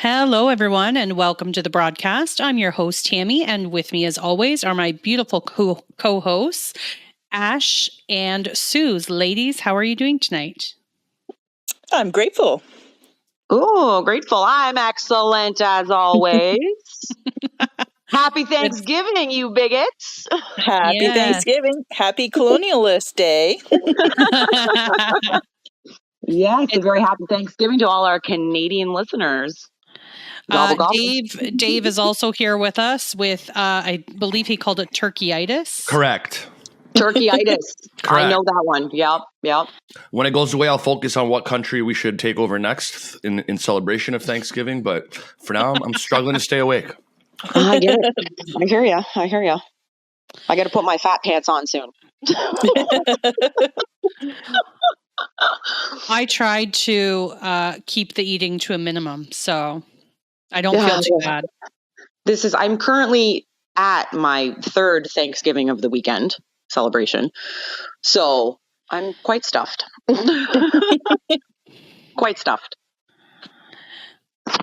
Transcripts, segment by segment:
Hello, everyone, and welcome to the broadcast. I'm your host, Tammy, and with me, as always, are my beautiful co-hosts, Ash and Suze. Ladies, how are you doing tonight? I'm grateful. Oh, grateful. I'm excellent as always. Happy Thanksgiving, you bigots. Happy Thanksgiving. Happy Colonialist Day. Yes, a very happy Thanksgiving to all our Canadian listeners. Gobble, gobble. Dave is also here with us with, I believe he called it turkeyitis. Correct. Turkeyitis. Correct. I know that one. Yep. When it goes away, I'll focus on what country we should take over next in celebration of Thanksgiving. But for now, I'm struggling to stay awake. I get it. I hear you. I got to put my fat pants on soon. I tried to keep the eating to a minimum, so I don't feel too bad. I'm currently at my third Thanksgiving of the weekend celebration, so I'm quite stuffed. Quite stuffed.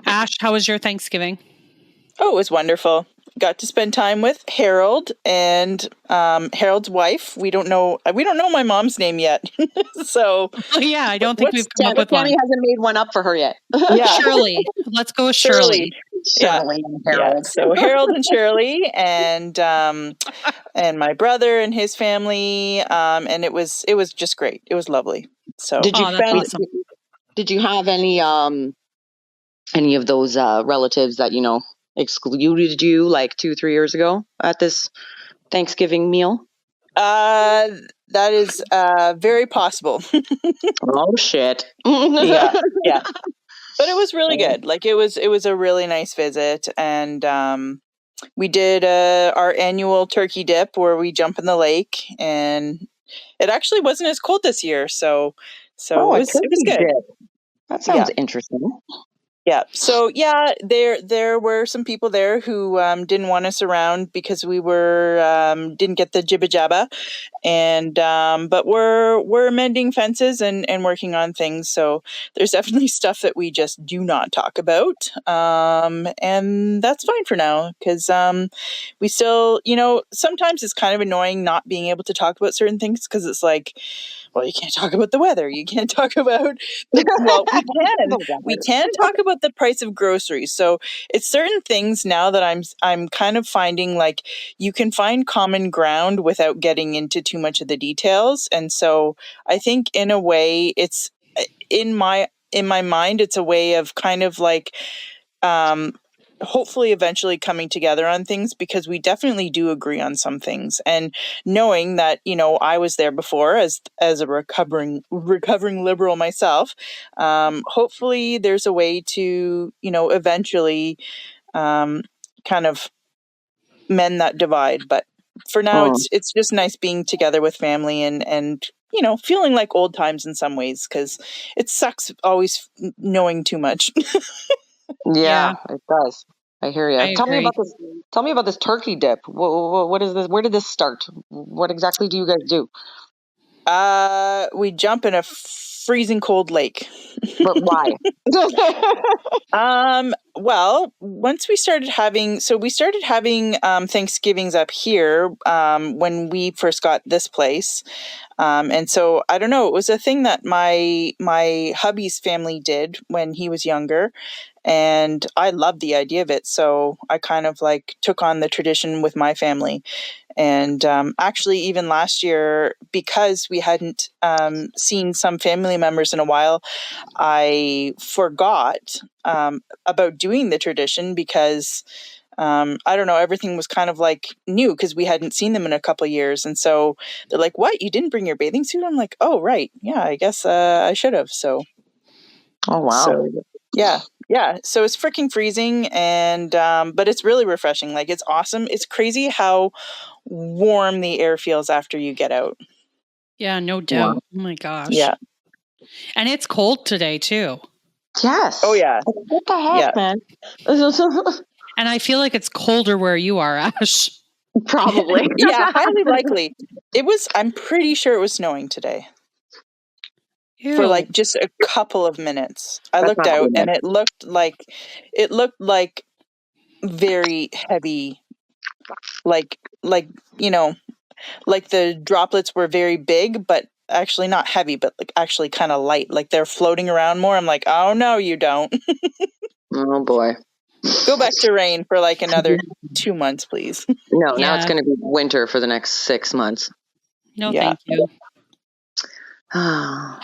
Ash, how was your Thanksgiving? Oh, it was wonderful. Got to spend time with Harold and Harold's wife. We don't know my mom's name yet. So yeah, I don't think we've come up with one. Tammy hasn't made one up for her yet. Yeah. Shirley. Let's go with Shirley. Shirley and Harold. Yeah. So Harold and Shirley and my brother and his family. And it was just great. It was lovely. So Did you awesome. Did you have any of those relatives that excluded you like 2-3 years ago at this Thanksgiving meal? That is very possible. Oh shit. Yeah. But it was really good. Like it was a really nice visit, and we did our annual turkey dip where we jump in the lake, and it actually wasn't as cold this year, so it was good. Dip. That sounds interesting. Yeah. So there were some people there who didn't want us around because we were didn't get the jibba jabba, and but we're mending fences and working on things. So there's definitely stuff that we just do not talk about, and that's fine for now because we still, sometimes it's kind of annoying not being able to talk about certain things because it's like, well, you can't talk about the weather. You can't talk about we can talk about the price of groceries. So it's certain things now that I'm kind of finding like you can find common ground without getting into too much of the details. And so I think in a way it's in my mind, it's a way of kind of like hopefully eventually coming together on things because we definitely do agree on some things. And knowing that, I was there before as a recovering liberal myself, hopefully there's a way to, eventually kind of mend that divide. But for now, it's just nice being together with family and feeling like old times in some ways because it sucks always knowing too much. Yeah, it does. I hear you. Tell me about this turkey dip. What is this? Where did this start? What exactly do you guys do? We jump in a freezing cold lake. But why? Well, once we started having Thanksgivings up here when we first got this place. And so I don't know, it was a thing that my hubby's family did when he was younger. And I loved the idea of it. So I kind of like took on the tradition with my family. And actually, even last year, because we hadn't seen some family members in a while, I forgot about doing the tradition because I don't know, everything was kind of like new because we hadn't seen them in a couple of years. And so they're like, "What? You didn't bring your bathing suit?" I'm like, "Oh, right. Yeah, I guess I should have." So, oh, wow. So, yeah. So it's freaking freezing, and but it's really refreshing. Like it's awesome. It's crazy how warm the air feels after you get out. Yeah, no doubt. Oh my gosh. Yeah. And it's cold today too. Yes. Oh yeah. What the heck, man? And I feel like it's colder where you are, Ash. Probably. Yeah, highly likely. I'm pretty sure it was snowing today. for Ew. like just a couple of minutes. I That's looked not out good. and it looked like very heavy, like you know, like the droplets were very big, but actually not heavy, but like actually kind of light, like they're floating around more. I'm like, oh no, you don't. Oh boy. Go back to rain for like another 2 months, please. No, now it's Yeah. going to be winter for the next 6 months. No, Yeah. thank you. Oh,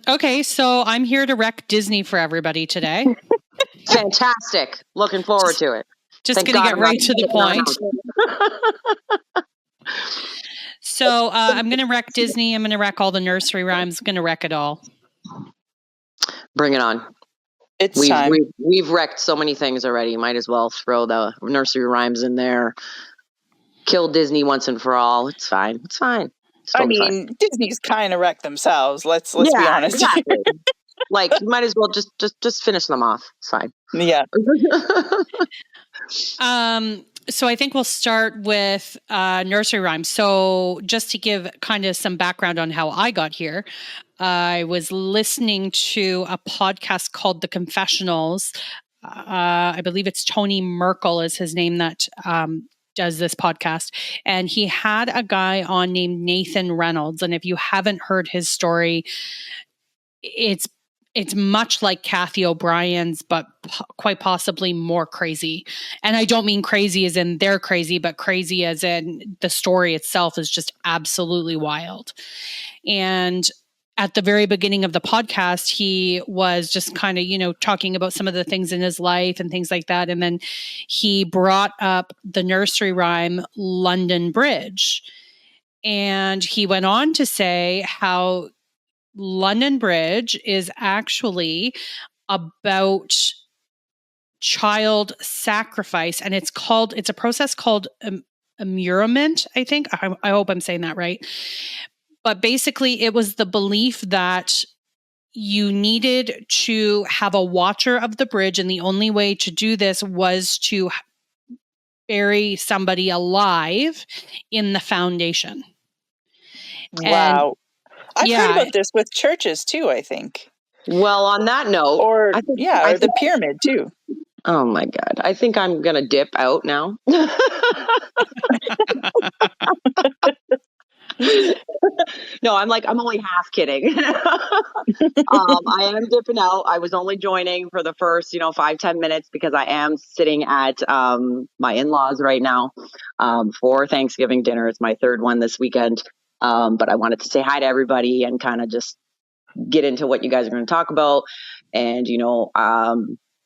Okay, so I'm here to wreck Disney for everybody today. fantastic. Looking forward to it. Just Thank going to God get I'm not right to the sticking around. point. So I'm going to wreck Disney. I'm going to wreck all the nursery rhymes. I'm going to wreck it all. Bring it on. It's time. We've wrecked so many things already. Might as well throw the nursery rhymes in there. Kill Disney once and for all. It's fine. It's fine. It's I totally fine. mean, Disney's kind of wrecked themselves. Let's be Yeah, honest. exactly. Like you might as well just finish them off. It's fine. Yeah. So I think we'll start with nursery rhymes. So just to give kind of some background on how I got here, I was listening to a podcast called The Confessionals. I believe it's Tony Merkel is his name that does this podcast. And he had a guy on named Nathan Reynolds. And if you haven't heard his story, it's much like Kathy O'Brien's, but quite possibly more crazy. And I don't mean crazy as in they're crazy, but crazy as in the story itself is just absolutely wild. And at the very beginning of the podcast, he was just kind of, talking about some of the things in his life and things like that. And then he brought up the nursery rhyme London Bridge. And he went on to say how London Bridge is actually about child sacrifice, and it's a process called immurement, I think. I hope I'm saying that right. But basically, it was the belief that you needed to have a watcher of the bridge, and the only way to do this was to bury somebody alive in the foundation. Wow. I've heard Yeah. about this with churches too, I think. Well, on that note, Or I think the pyramid too. oh my God, I think I'm gonna dip out now. No, I'm only half kidding. I am dipping out. I was only joining for the first, 5-10 minutes because I am sitting at my in-laws right now for Thanksgiving dinner. It's my third one this weekend. But I wanted to say hi to everybody and kind of just get into what you guys are going to talk about. And,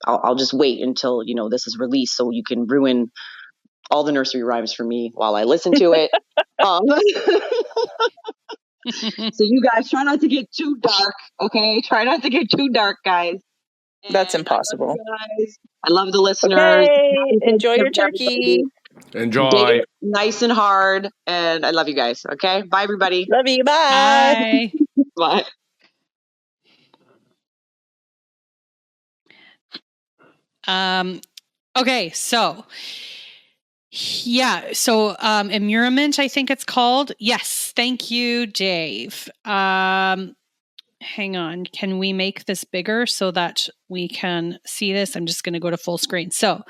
I'll just wait until, this is released so you can ruin all the nursery rhymes for me while I listen to it. So you guys try not to get too dark, okay? Try not to get too dark, guys. And That's impossible. I love the listeners. Okay, enjoy your turkey. Enjoy. Date it nice and hard, and I love you guys. Okay, bye everybody. Love you. Bye. Bye. Bye. Okay, so immurement, I think it's called. Yes, thank you, Dave. Hang on, can we make this bigger so that we can see this? I'm just going to go to full screen. So,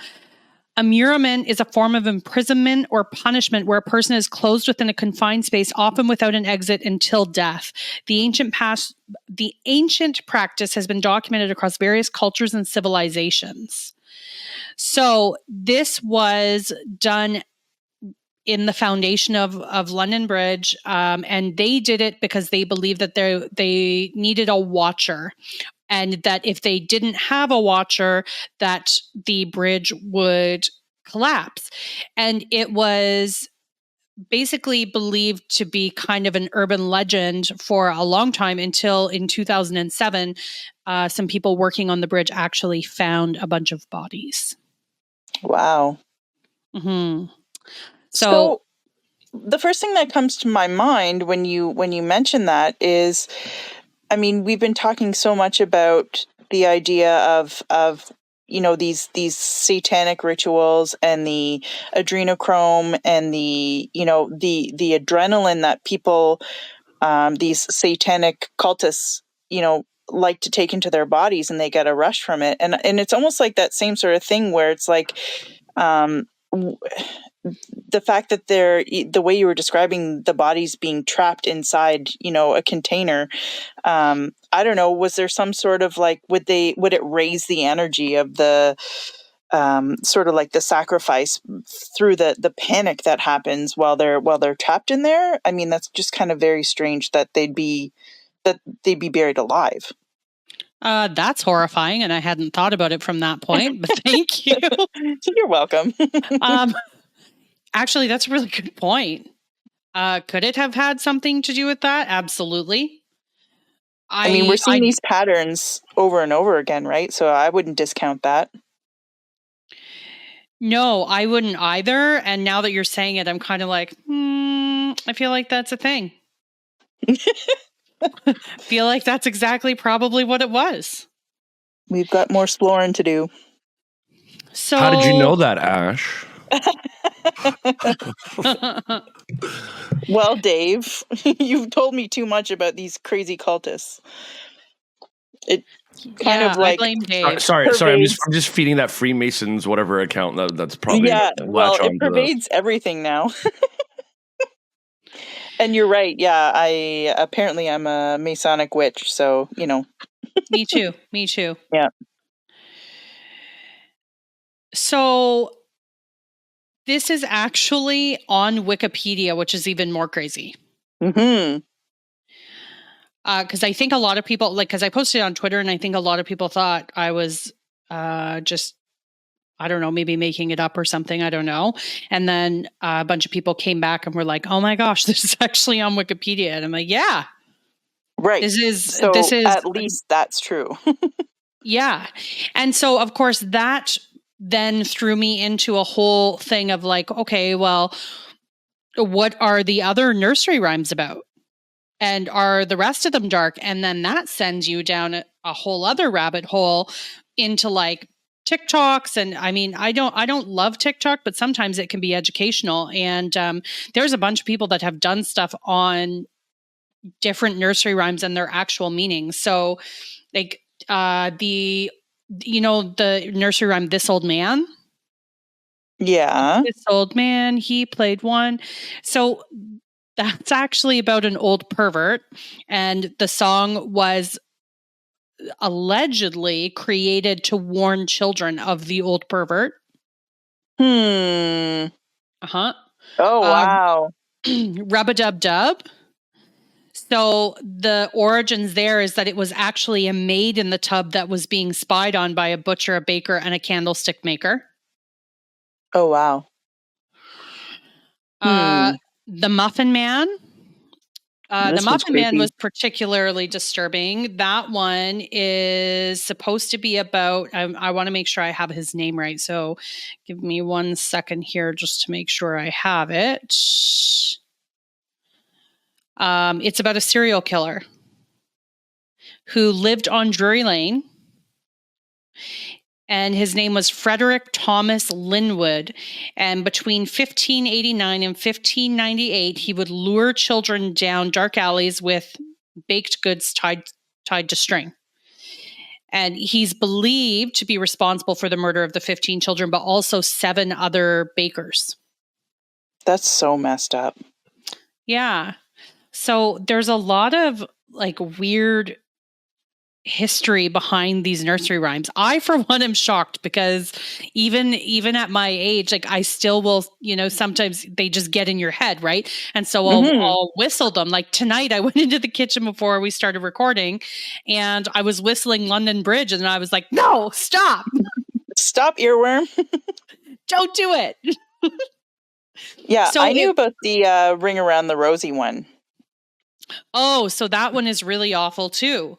immurement is a form of imprisonment or punishment where a person is closed within a confined space, often without an exit until death. The ancient practice has been documented across various cultures and civilizations. So this was done in the foundation of London Bridge, and they did it because they believed that they needed a watcher, and that if they didn't have a watcher, that the bridge would collapse. And it was basically believed to be kind of an urban legend for a long time until in 2007, some people working on the bridge actually found a bunch of bodies. Wow. Mm-hmm. So the first thing that comes to my mind when you mention that is, I mean, we've been talking so much about the idea of these satanic rituals and the adrenochrome and the adrenaline that people these satanic cultists, like to take into their bodies, and they get a rush from it. And it's almost like that same sort of thing where it's like, the fact that the way you were describing the bodies being trapped inside, a container, I don't know, was there some sort of like, would it raise the energy of the, sort of like the sacrifice through the panic that happens while they're trapped in there? I mean, that's just kind of very strange that they'd be buried alive. That's horrifying, and I hadn't thought about it from that point, but thank you. You're welcome. Actually, that's a really good point. Could it have had something to do with that? Absolutely. I mean, we're seeing these patterns over and over again, right? So I wouldn't discount that. No, I wouldn't either. And now that you're saying it, I'm kind of like, I feel like that's a thing. Feel like that's exactly probably what it was. We've got more exploring to do. So, how did you know that, Ash? Well, Dave, you've told me too much about these crazy cultists. It kind of like, I blame Dave. Sorry. I'm just feeding that Freemasons whatever account. That's probably well, it pervades everything now. And you're right. Yeah, I'm a Masonic witch, so Me too. Yeah. So this is actually on Wikipedia, which is even more crazy. Mm-hmm. Because I think a lot of people, because I posted on Twitter, and I think a lot of people thought I was just, I don't know, maybe making it up or something. I don't know. And then a bunch of people came back and were like, "Oh my gosh, this is actually on Wikipedia." And I'm like, "Yeah, right. This is at least that's true." Yeah, and so of course that then threw me into a whole thing of like, okay, well, what are the other nursery rhymes about? And are the rest of them dark? And then that sends you down a whole other rabbit hole into like TikToks. And I mean, I don't love TikTok, but sometimes it can be educational. And there's a bunch of people that have done stuff on different nursery rhymes and their actual meanings. So like the nursery rhyme, This Old Man. Yeah. This old man, he played one. So that's actually about an old pervert. And the song was allegedly created to warn children of the old pervert. Oh, wow. Rub-a-dub-dub. So the origins there is that it was actually a maid in the tub that was being spied on by a butcher, a baker, and a candlestick maker. Oh, wow. The Muffin Man. The Muffin Man was particularly disturbing. That one is supposed to be about, I want to make sure I have his name right. So give me 1 second here just to make sure I have it. It's about a serial killer who lived on Drury Lane. And his name was Frederick Thomas Linwood. And between 1589 and 1598, he would lure children down dark alleys with baked goods tied to string. And he's believed to be responsible for the murder of the 15 children, but also 7 other bakers. That's so messed up. Yeah. So there's a lot of like weird history behind these nursery rhymes. I, for one, am shocked because even at my age, like I still will, sometimes they just get in your head, right? And so I'll whistle them. Like tonight, I went into the kitchen before we started recording, and I was whistling London Bridge, and I was like, "No, stop! Stop, earworm! Don't do it!" Yeah, so I knew about the Ring Around the Rosie one. Oh, so that one is really awful too.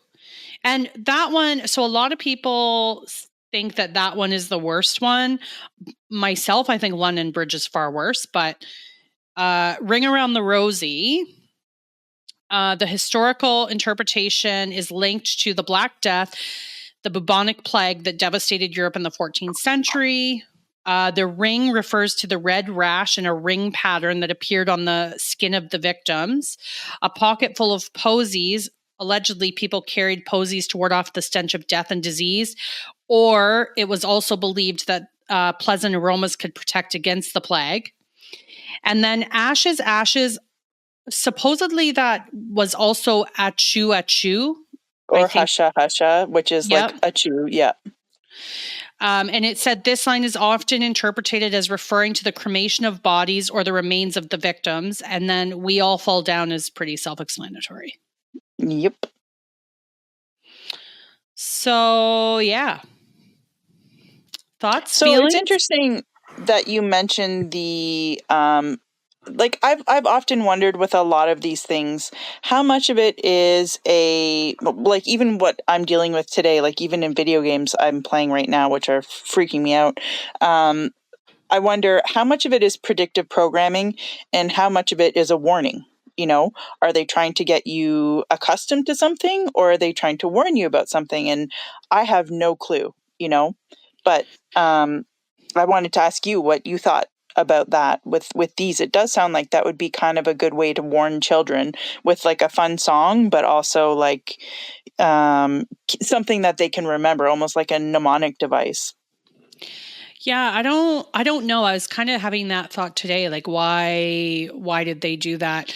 And that one, so a lot of people think that one is the worst one. Myself, I think London Bridge is far worse, but Ring Around the Rosie, the historical interpretation is linked to the Black Death, the bubonic plague that devastated Europe in the 14th century. The ring refers to the red rash and a ring pattern that appeared on the skin of the victims. A pocket full of posies. Allegedly, people carried posies to ward off the stench of death and disease. Or it was also believed that pleasant aromas could protect against the plague. And then ashes, supposedly that was also achu. Or husha husha, which is Yep. like a chew. Yeah. And it said this line is often interpreted as referring to the cremation of bodies or the remains of the victims. And then we all fall down is pretty self-explanatory. Yep. So, yeah. Thoughts, So feelings? it's interesting that you mentioned the like I've often wondered with a lot of these things how much of it is like even what I'm dealing with today, like even in video games I'm playing right now, which are freaking me out. I wonder how much of it is predictive programming and how much of it is a warning. You know, are they trying to get you accustomed to something, or are they trying to warn you about something? And I have no clue, you know. But I wanted to ask you what you thought about that with these. It does sound like that would be kind of a good way to warn children with like a fun song, but also like something that they can remember, almost like a mnemonic device. Yeah, I don't know. I was kind of having that thought today, like why did they do that?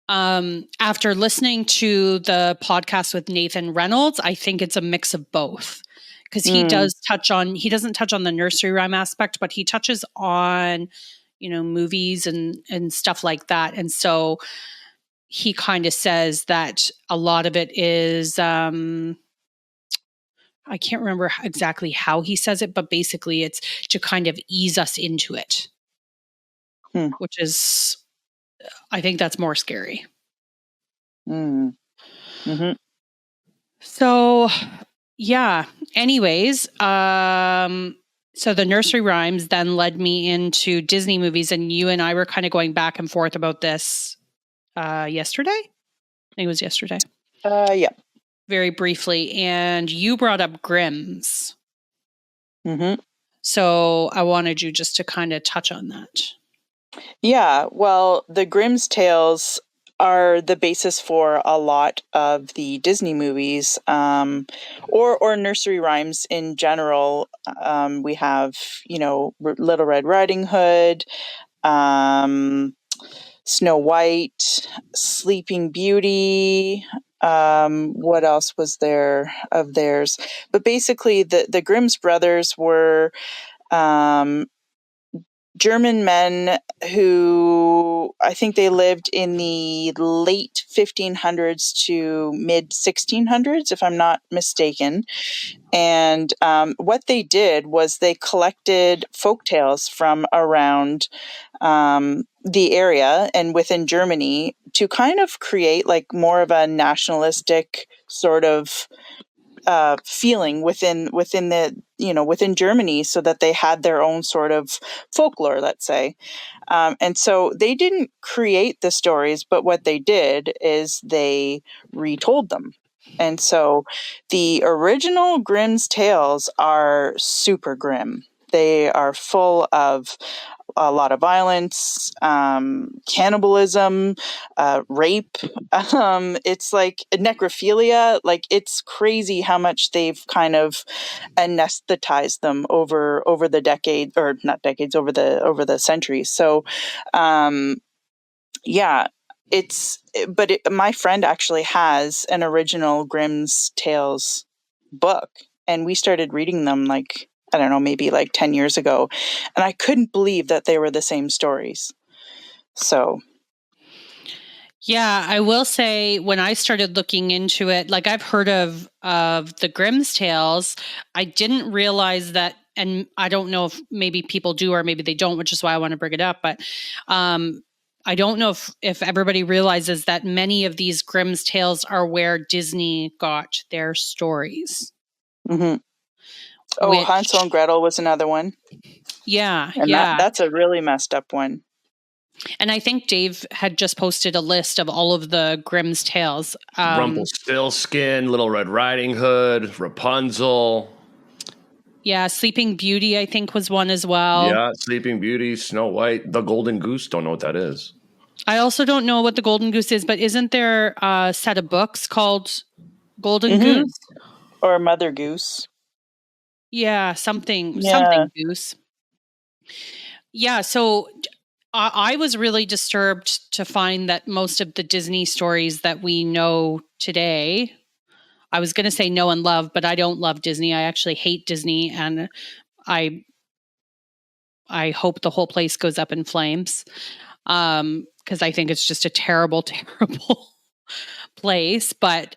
After listening to the podcast with Nathan Reynolds, I think it's a mix of both. Because he doesn't touch on the nursery rhyme aspect, but he touches on, movies and stuff like that. And so he kind of says that a lot of it is I can't remember exactly how he says it, but basically it's to kind of ease us into it, which is, I think that's more scary. Mm-hmm. So, yeah. Anyways, so the nursery rhymes then led me into Disney movies, and you and I were kind of going back and forth about this yesterday. I think it was yesterday. Yeah. Very briefly, and you brought up Grimm's. Mm-hmm. So I wanted you just to kind of touch on that. Yeah, well, the Grimm's tales are the basis for a lot of the Disney movies, or nursery rhymes in general. We have, Little Red Riding Hood, Snow White, Sleeping Beauty. What else was there of theirs? But basically, the Grimm's brothers were German men who I think they lived in the late 1500s to mid 1600s, if I'm not mistaken. And what they did was they collected folk tales from around the area and within Germany to kind of create like more of a nationalistic sort of feeling within Germany, so that they had their own sort of folklore, let's say. And so they didn't create the stories, but what they did is they retold them. And so the original Grimm's tales are super grim. They are full of a lot of violence, cannibalism, rape. It's like necrophilia. Like, it's crazy how much they've kind of anesthetized them over the decades, or not decades, over the centuries. So, yeah, my friend actually has an original Grimm's Tales book, and we started reading them like, I don't know, maybe like 10 years ago. And I couldn't believe that they were the same stories. So. Yeah, I will say when I started looking into it, like I've heard of the Grimm's Tales, I didn't realize that, and I don't know if maybe people do or maybe they don't, which is why I want to bring it up. But I don't know if everybody realizes that many of these Grimm's Tales are where Disney got their stories. Mm-hmm. Oh, Hansel and Gretel was another one. Yeah, and that's a really messed up one. And I think Dave had just posted a list of all of the Grimm's tales. Rumpelstiltskin, Little Red Riding Hood, Rapunzel. Yeah, Sleeping Beauty, I think, was one as well. Yeah, Sleeping Beauty, Snow White, The Golden Goose. Don't know what that is. I also don't know what the Golden Goose is, but isn't there a set of books called Golden Goose? Or Mother Goose. Yeah, something Yeah. Goose. Yeah, so I was really disturbed to find that most of the Disney stories that we know today, I was going to say know and love, but I don't love Disney. I actually hate Disney, and I hope the whole place goes up in flames, because I think it's just a terrible, terrible place. But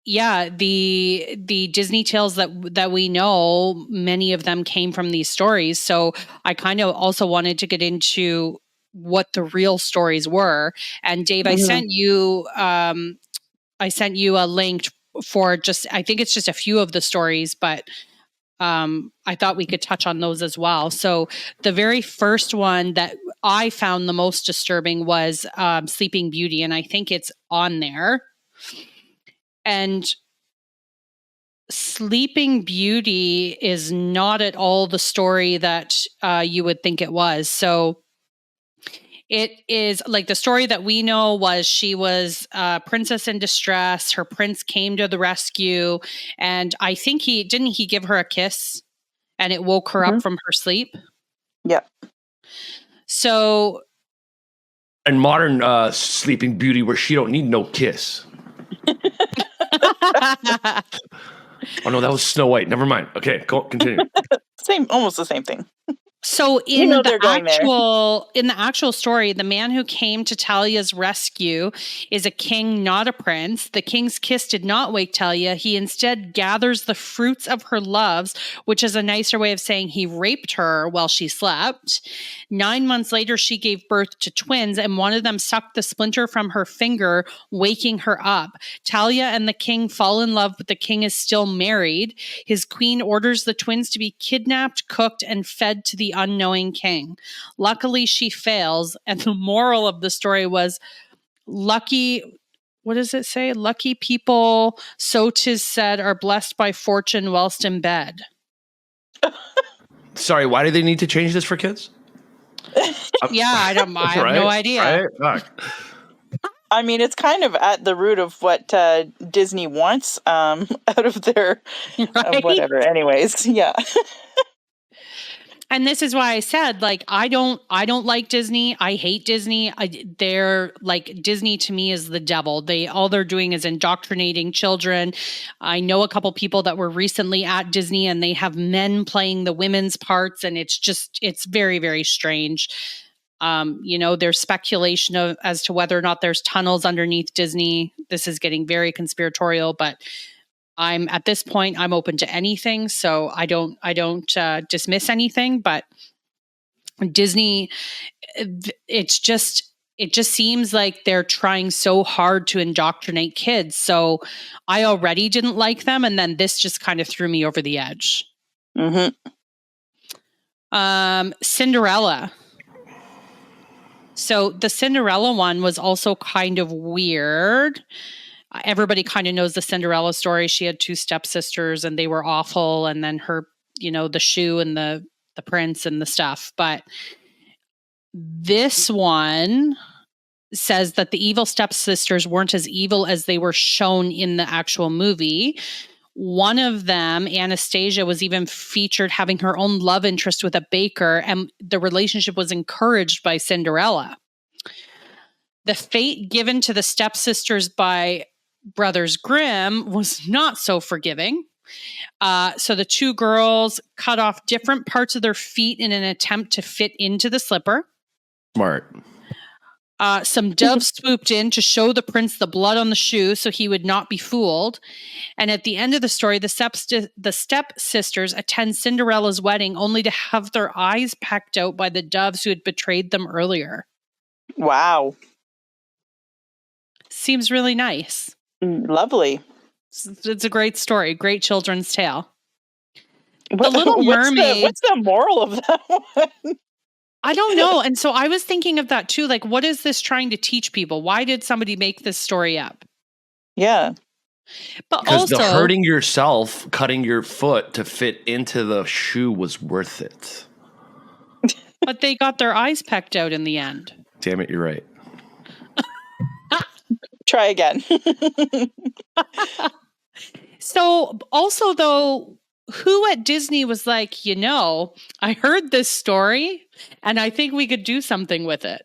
yeah, the Disney tales that we know, many of them came from these stories. So I kind of also wanted to get into what the real stories were. And Dave, I sent you a link for I think it's just a few of the stories, but I thought we could touch on those as well. So the very first one that I found the most disturbing was Sleeping Beauty, and I think it's on there. And Sleeping Beauty is not at all the story that you would think it was. So it is like the story that we know was she was a princess in distress. Her prince came to the rescue, and I think he give her a kiss, and it woke her up from her sleep. Yeah. So, and modern Sleeping Beauty, where she don't need no kiss. Oh no, that was Snow White. Never mind. Okay, continue. Almost the same thing. So in the actual story, the man who came to Talia's rescue is a king, not a prince. The king's kiss did not wake Talia. He instead gathers the fruits of her loves, which is a nicer way of saying he raped her while she slept. 9 months later, she gave birth to twins, and one of them sucked the splinter from her finger, waking her up. Talia and the king fall in love, but the king is still married. His queen orders the twins to be kidnapped, cooked, and fed to the unknowing king. Luckily, she fails, and the moral of the story was lucky. What does it say? Lucky people, so 'tis said, are blessed by fortune whilst in bed. Sorry, why do they need to change this for kids? Yeah, I have no idea. Right? I mean, it's kind of at the root of what Disney wants out of their whatever. Anyways, yeah. And this is why I said, like, I don't like Disney. I hate Disney. They're like, Disney to me is the devil. All they're doing is indoctrinating children. I know a couple people that were recently at Disney, and they have men playing the women's parts, and it's very, very strange. There's speculation as to whether or not there's tunnels underneath Disney. This is getting very conspiratorial, but at this point, I'm open to anything. So I don't dismiss anything, but Disney, it just seems like they're trying so hard to indoctrinate kids. So I already didn't like them, and then this just kind of threw me over the edge. Cinderella. So the Cinderella one was also kind of weird. Everybody kind of knows the Cinderella story. She had 2 stepsisters, and they were awful. And then her, the shoe and the prince and the stuff. But this one says that the evil stepsisters weren't as evil as they were shown in the actual movie. One of them, Anastasia, was even featured having her own love interest with a baker, and the relationship was encouraged by Cinderella. The fate given to the stepsisters by Brothers Grimm was not so forgiving. So the 2 girls cut off different parts of their feet in an attempt to fit into the slipper. Smart. Some doves swooped in to show the prince the blood on the shoe so he would not be fooled. And at the end of the story, the stepsisters attend Cinderella's wedding only to have their eyes pecked out by the doves who had betrayed them earlier. Wow. Seems really nice. Lovely. It's a great story. Great children's tale. The Little Mermaid. What's the moral of that one? I don't know. And so I was thinking of that too. Like, what is this trying to teach people? Why did somebody make this story up? Yeah. But Because the also, hurting yourself, cutting your foot to fit into the shoe was worth it. but they got their eyes pecked out in the end. Damn it, you're right. Try again. So also though, who at Disney was like, I heard this story and I think we could do something with it.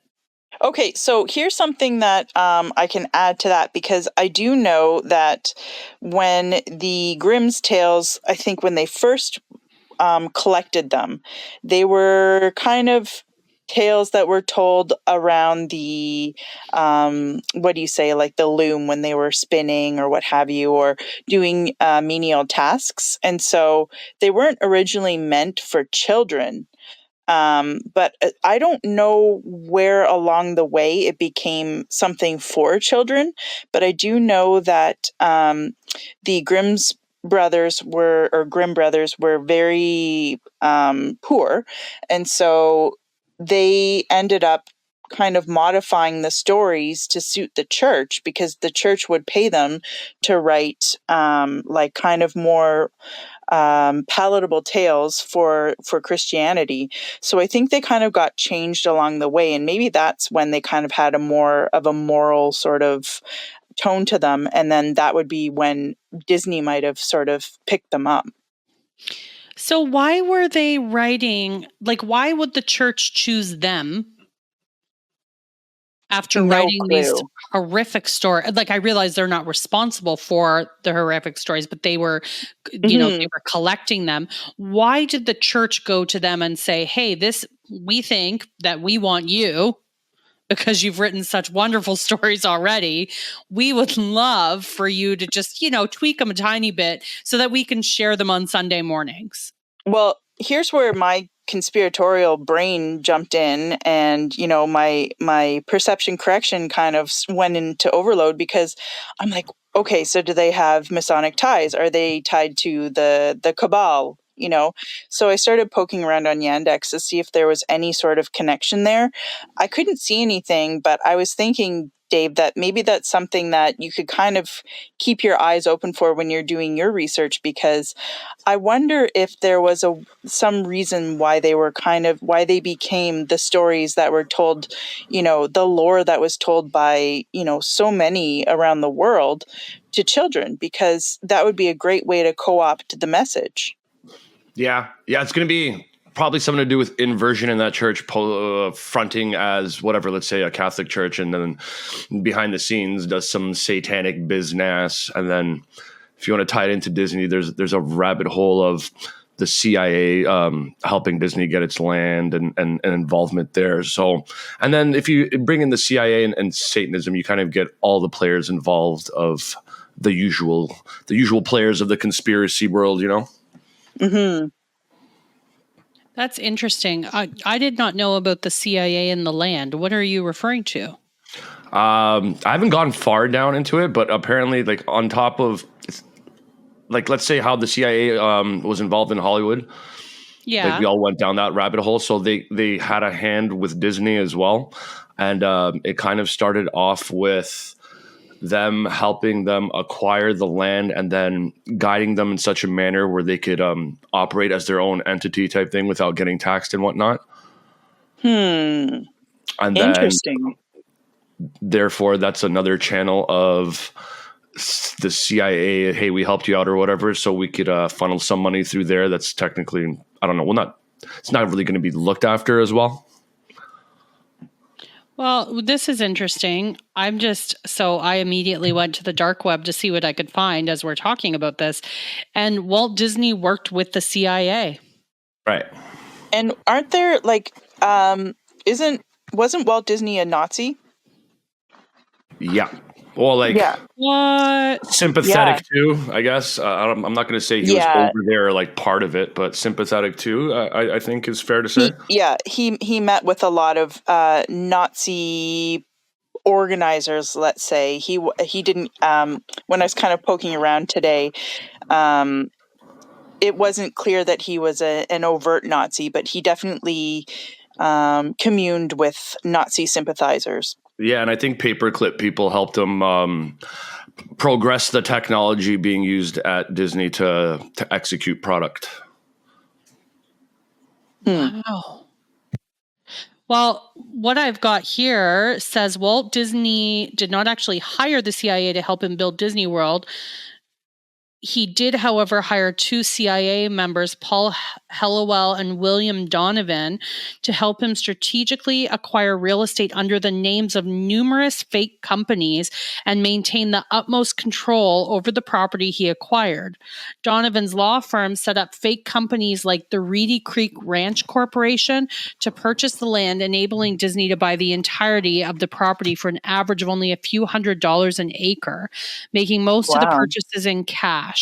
Okay, so here's something that I can add to that, because I do know that when the Grimm's tales, I think when they first collected them, they were kind of tales that were told around the what do you say, like the loom, when they were spinning or what have you, or doing menial tasks, and so they weren't originally meant for children. But I don't know where along the way it became something for children, but I do know that the Grimm brothers were very poor, and so they ended up kind of modifying the stories to suit the church, because the church would pay them to write like kind of more palatable tales for Christianity. So I think they kind of got changed along the way, and maybe that's when they kind of had a more of a moral sort of tone to them, and then that would be when Disney might have sort of picked them up. So why were they writing, like why would the church choose them after No writing these clue. horrific stories? Like, I realize they're not responsible for the horrific stories, but they were, they were collecting them. Why did the church go to them and say, hey, we think that we want you because you've written such wonderful stories already. We would love for you to just, tweak them a tiny bit so that we can share them on Sunday mornings. Well, here's where my conspiratorial brain jumped in, and my perception correction kind of went into overload, because I'm like, okay, so do they have Masonic ties? Are they tied to the cabal? So I started poking around on Yandex to see if there was any sort of connection there. I couldn't see anything, but I was thinking, Dave, that maybe that's something that you could kind of keep your eyes open for when you're doing your research, because I wonder if there was some reason why they became the stories that were told, the lore that was told by, so many around the world to children, because that would be a great way to co-opt the message. Yeah, it's going to be probably something to do with inversion in that church, fronting as whatever, let's say a Catholic church, and then behind the scenes does some satanic business. And then if you want to tie it into Disney, there's a rabbit hole of the CIA helping Disney get its land and involvement there. So, and then if you bring in the CIA and Satanism, you kind of get all the players involved of the usual players of the conspiracy world, Mm-hmm. That's interesting. I did not know about the CIA and the land. What are you referring to? I haven't gone far down into it, but apparently, like on top of, like let's say how the CIA was involved in Hollywood. Yeah, like we all went down that rabbit hole. So they had a hand with Disney as well, and it kind of started off with them helping them acquire the land and then guiding them in such a manner where they could operate as their own entity type thing without getting taxed and whatnot. And Interesting. then, therefore, that's another channel of the CIA. Hey, we helped you out or whatever, so we could funnel some money through there. That's technically, I don't know. It's not really going to be looked after as well. Well, this is interesting. I immediately went to the dark web to see what I could find as we're talking about this. And Walt Disney worked with the CIA. Right. And aren't there wasn't Walt Disney a Nazi? Yeah. Well, What? sympathetic too, I guess. I'm not going to say he was over there like part of it, but sympathetic too, I think is fair to say. He met with a lot of Nazi organizers, let's say. He didn't when I was kind of poking around today, it wasn't clear that he was an overt Nazi, but he definitely communed with Nazi sympathizers. Yeah, and I think paperclip people helped him progress the technology being used at Disney to execute product. Wow. Well, what I've got here says Walt Disney did not actually hire the CIA to help him build Disney World. He did, however, hire 2 CIA members, Paul Hellawell and William Donovan, to help him strategically acquire real estate under the names of numerous fake companies and maintain the utmost control over the property he acquired. Donovan's law firm set up fake companies like the Reedy Creek Ranch Corporation to purchase the land, enabling Disney to buy the entirety of the property for an average of only a few $100s an acre, making most of the purchases in cash.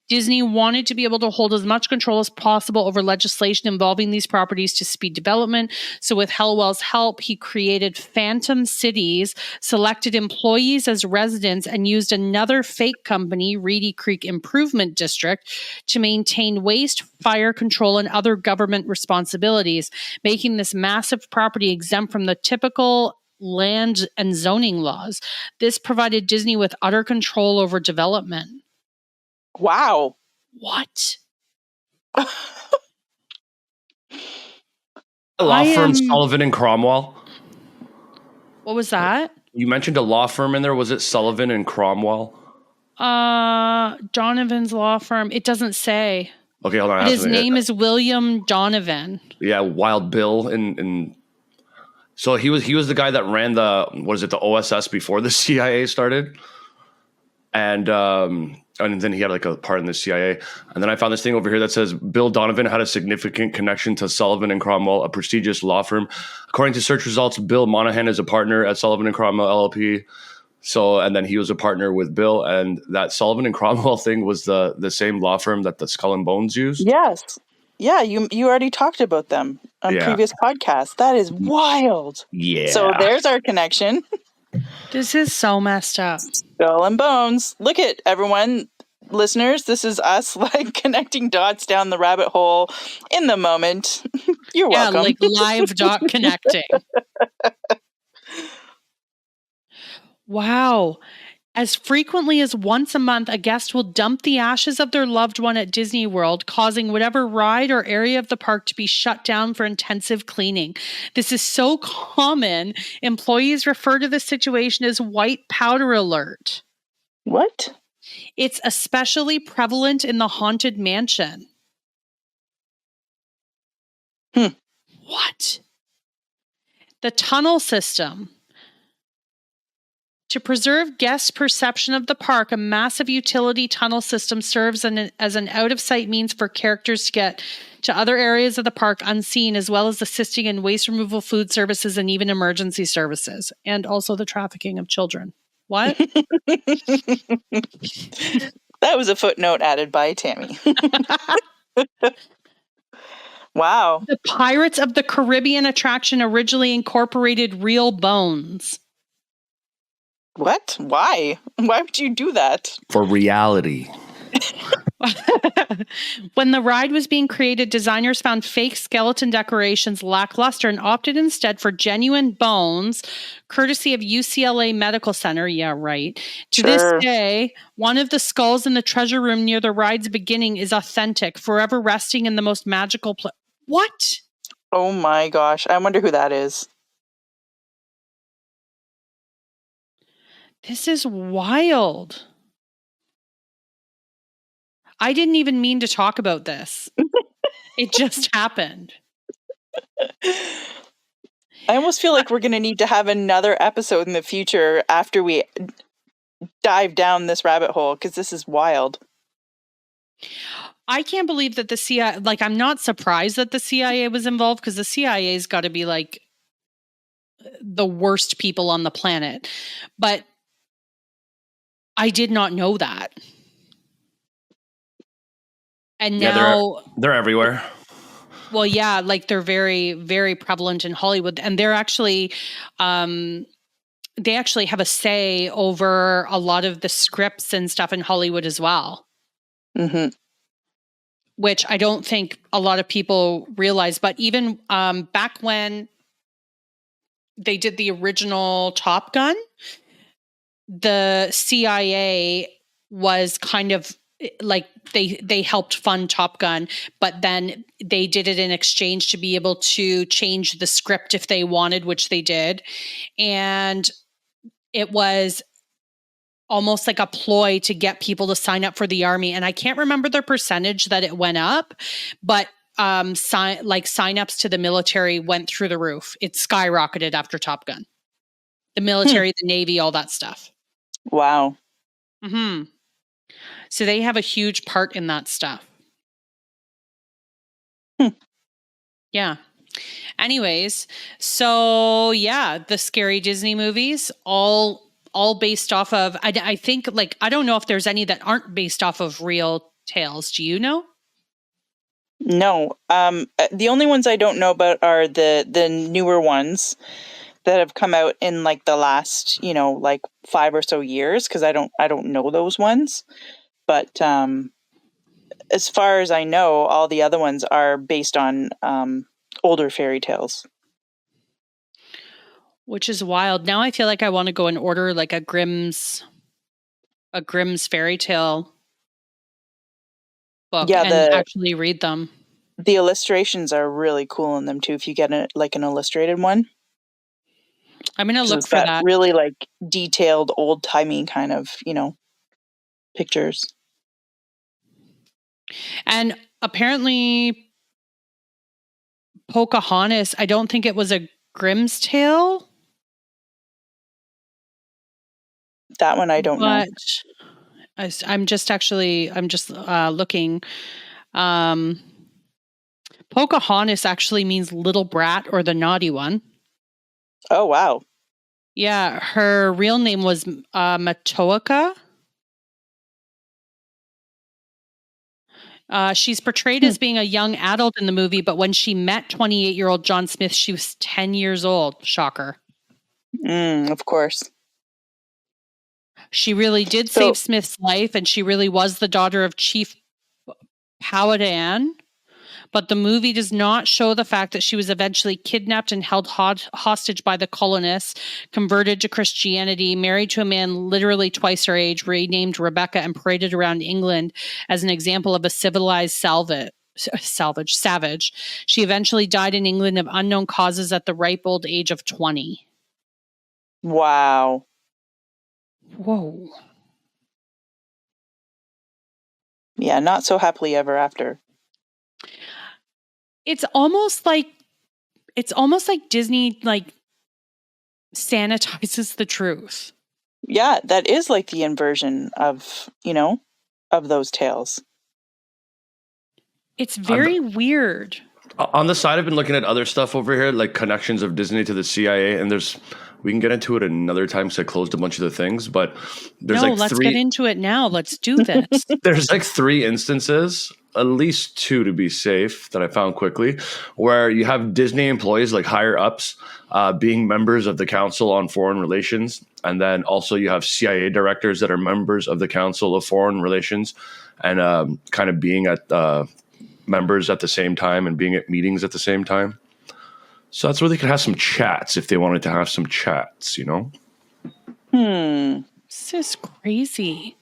Disney wanted to be able to hold as much control as possible over legislation involving these properties to speed development. So with Hellwell's help, he created phantom cities, selected employees as residents, and used another fake company, Reedy Creek Improvement District, to maintain waste, fire control, and other government responsibilities, making this massive property exempt from the typical land and zoning laws. This provided Disney with utter control over development. Wow. What? A law firm, Sullivan and Cromwell. What was that? You mentioned a law firm in there. Was it Sullivan and Cromwell? Donovan's law firm. It doesn't say. Okay, hold on. His name is William Donovan. Yeah, Wild Bill, and so he was the guy that ran the OSS before the CIA started, and then he had like a part in the CIA. And then I found this thing over here that says Bill Donovan had a significant connection to Sullivan and Cromwell, a prestigious law firm. According to search results, Bill Monahan is a partner at Sullivan and Cromwell LLP. So, and then he was a partner with Bill, and that Sullivan and Cromwell thing was the same law firm that the Skull and Bones used. Yes. Yeah, you already talked about them on previous podcasts. That is wild. Yeah. So there's our connection. This is so messed up. Skull and Bones. Look at everyone, listeners. This is us like connecting dots down the rabbit hole in the moment. You're welcome. Yeah, like live dot connecting. Wow. As frequently as once a month, a guest will dump the ashes of their loved one at Disney World, causing whatever ride or area of the park to be shut down for intensive cleaning. This is so common. Employees refer to the situation as white powder alert. What? It's especially prevalent in the Haunted Mansion. What? The tunnel system. To preserve guests' perception of the park, a massive utility tunnel system serves as an out-of-sight means for characters to get to other areas of the park unseen, as well as assisting in waste removal, food services, and even emergency services, and also the trafficking of children. What? That was a footnote added by Tammy. Wow. The Pirates of the Caribbean attraction originally incorporated real bones. What? Why? Why would you do that? For reality. When the ride was being created, designers found fake skeleton decorations lackluster and opted instead for genuine bones, courtesy of UCLA Medical Center. Yeah, right. To this day, one of the skulls in the treasure room near the ride's beginning is authentic, forever resting in the most magical place. What? Oh my gosh. I wonder who that is. This is wild. I didn't even mean to talk about this. It just happened. I almost feel like we're going to need to have another episode in the future after we dive down this rabbit hole, because this is wild. I can't believe that the CIA, like, I'm not surprised that the CIA was involved, because the CIA's got to be like the worst people on the planet. But I did not know that. And now they're everywhere. Well, yeah, like they're very, very prevalent in Hollywood, and they're actually, they actually have a say over a lot of the scripts and stuff in Hollywood as well. Mm-hmm. Which I don't think a lot of people realize. But even back when they did the original Top Gun, the CIA was kind of like they helped fund Top Gun, but then they did it in exchange to be able to change the script if they wanted, which they did. And it was almost like a ploy to get people to sign up for the army. And I can't remember the percentage that it went up, but sign-ups to the military went through the roof. It skyrocketed after Top Gun. The military, the Navy, all that stuff. Wow. Mm-hmm. So they have a huge part in that stuff. Yeah. Anyways, so yeah, the scary Disney movies, all based off of, I think, like, I don't know if there's any that aren't based off of real tales. Do you know? No. The only ones I don't know about are the newer ones that have come out in like the last, like 5 or so years, because I don't know those ones. But as far as I know, all the other ones are based on older fairy tales. Which is wild. Now I feel like I want to go and order like a Grimm's fairy tale book and actually read them. The illustrations are really cool in them too. If you get an illustrated one, I'm gonna look for that. Really like detailed, old timey kind of pictures. And apparently, Pocahontas, I don't think it was a Grimm's tale. That one I don't know. I'm just looking. Pocahontas actually means little brat or the naughty one. Oh, wow. Yeah, her real name was Matoaka. She's portrayed as being a young adult in the movie, but when she met 28-year-old John Smith, she was 10 years old. Shocker. Of course. She really did save Smith's life, and she really was the daughter of Chief Powhatan. But the movie does not show the fact that she was eventually kidnapped and held hostage by the colonists, converted to Christianity, married to a man literally twice her age, renamed Rebecca, and paraded around England as an example of a civilized savage. She eventually died in England of unknown causes at the ripe old age of 20. Wow. Whoa. Yeah, not so happily ever after. It's almost like Disney like sanitizes the truth. Yeah, that is like the inversion of, of those tales. It's very weird. On the side, I've been looking at other stuff over here, like connections of Disney to the CIA, and we can get into it another time because I closed a bunch of the things, but let's get into it now. Let's do this. There's like 3 instances, at least 2 to be safe, that I found quickly, where you have Disney employees, like higher ups, being members of the Council on Foreign Relations. And then also you have CIA directors that are members of the Council of Foreign Relations and kind of being at members at the same time and being at meetings at the same time. So that's where they could have some chats if they wanted to have some chats, This is crazy.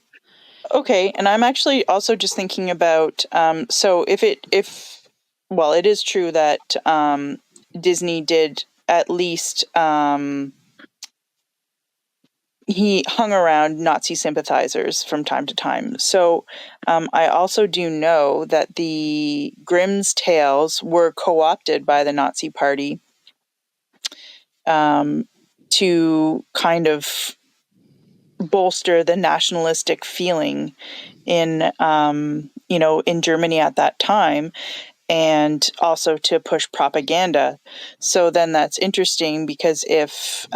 Okay, and I'm actually also just thinking about so it is true that Disney did at least he hung around Nazi sympathizers from time to time. So I also do know that the Grimm's tales were co-opted by the Nazi Party to kind of bolster the nationalistic feeling in in Germany at that time, and also to push propaganda. So then that's interesting because if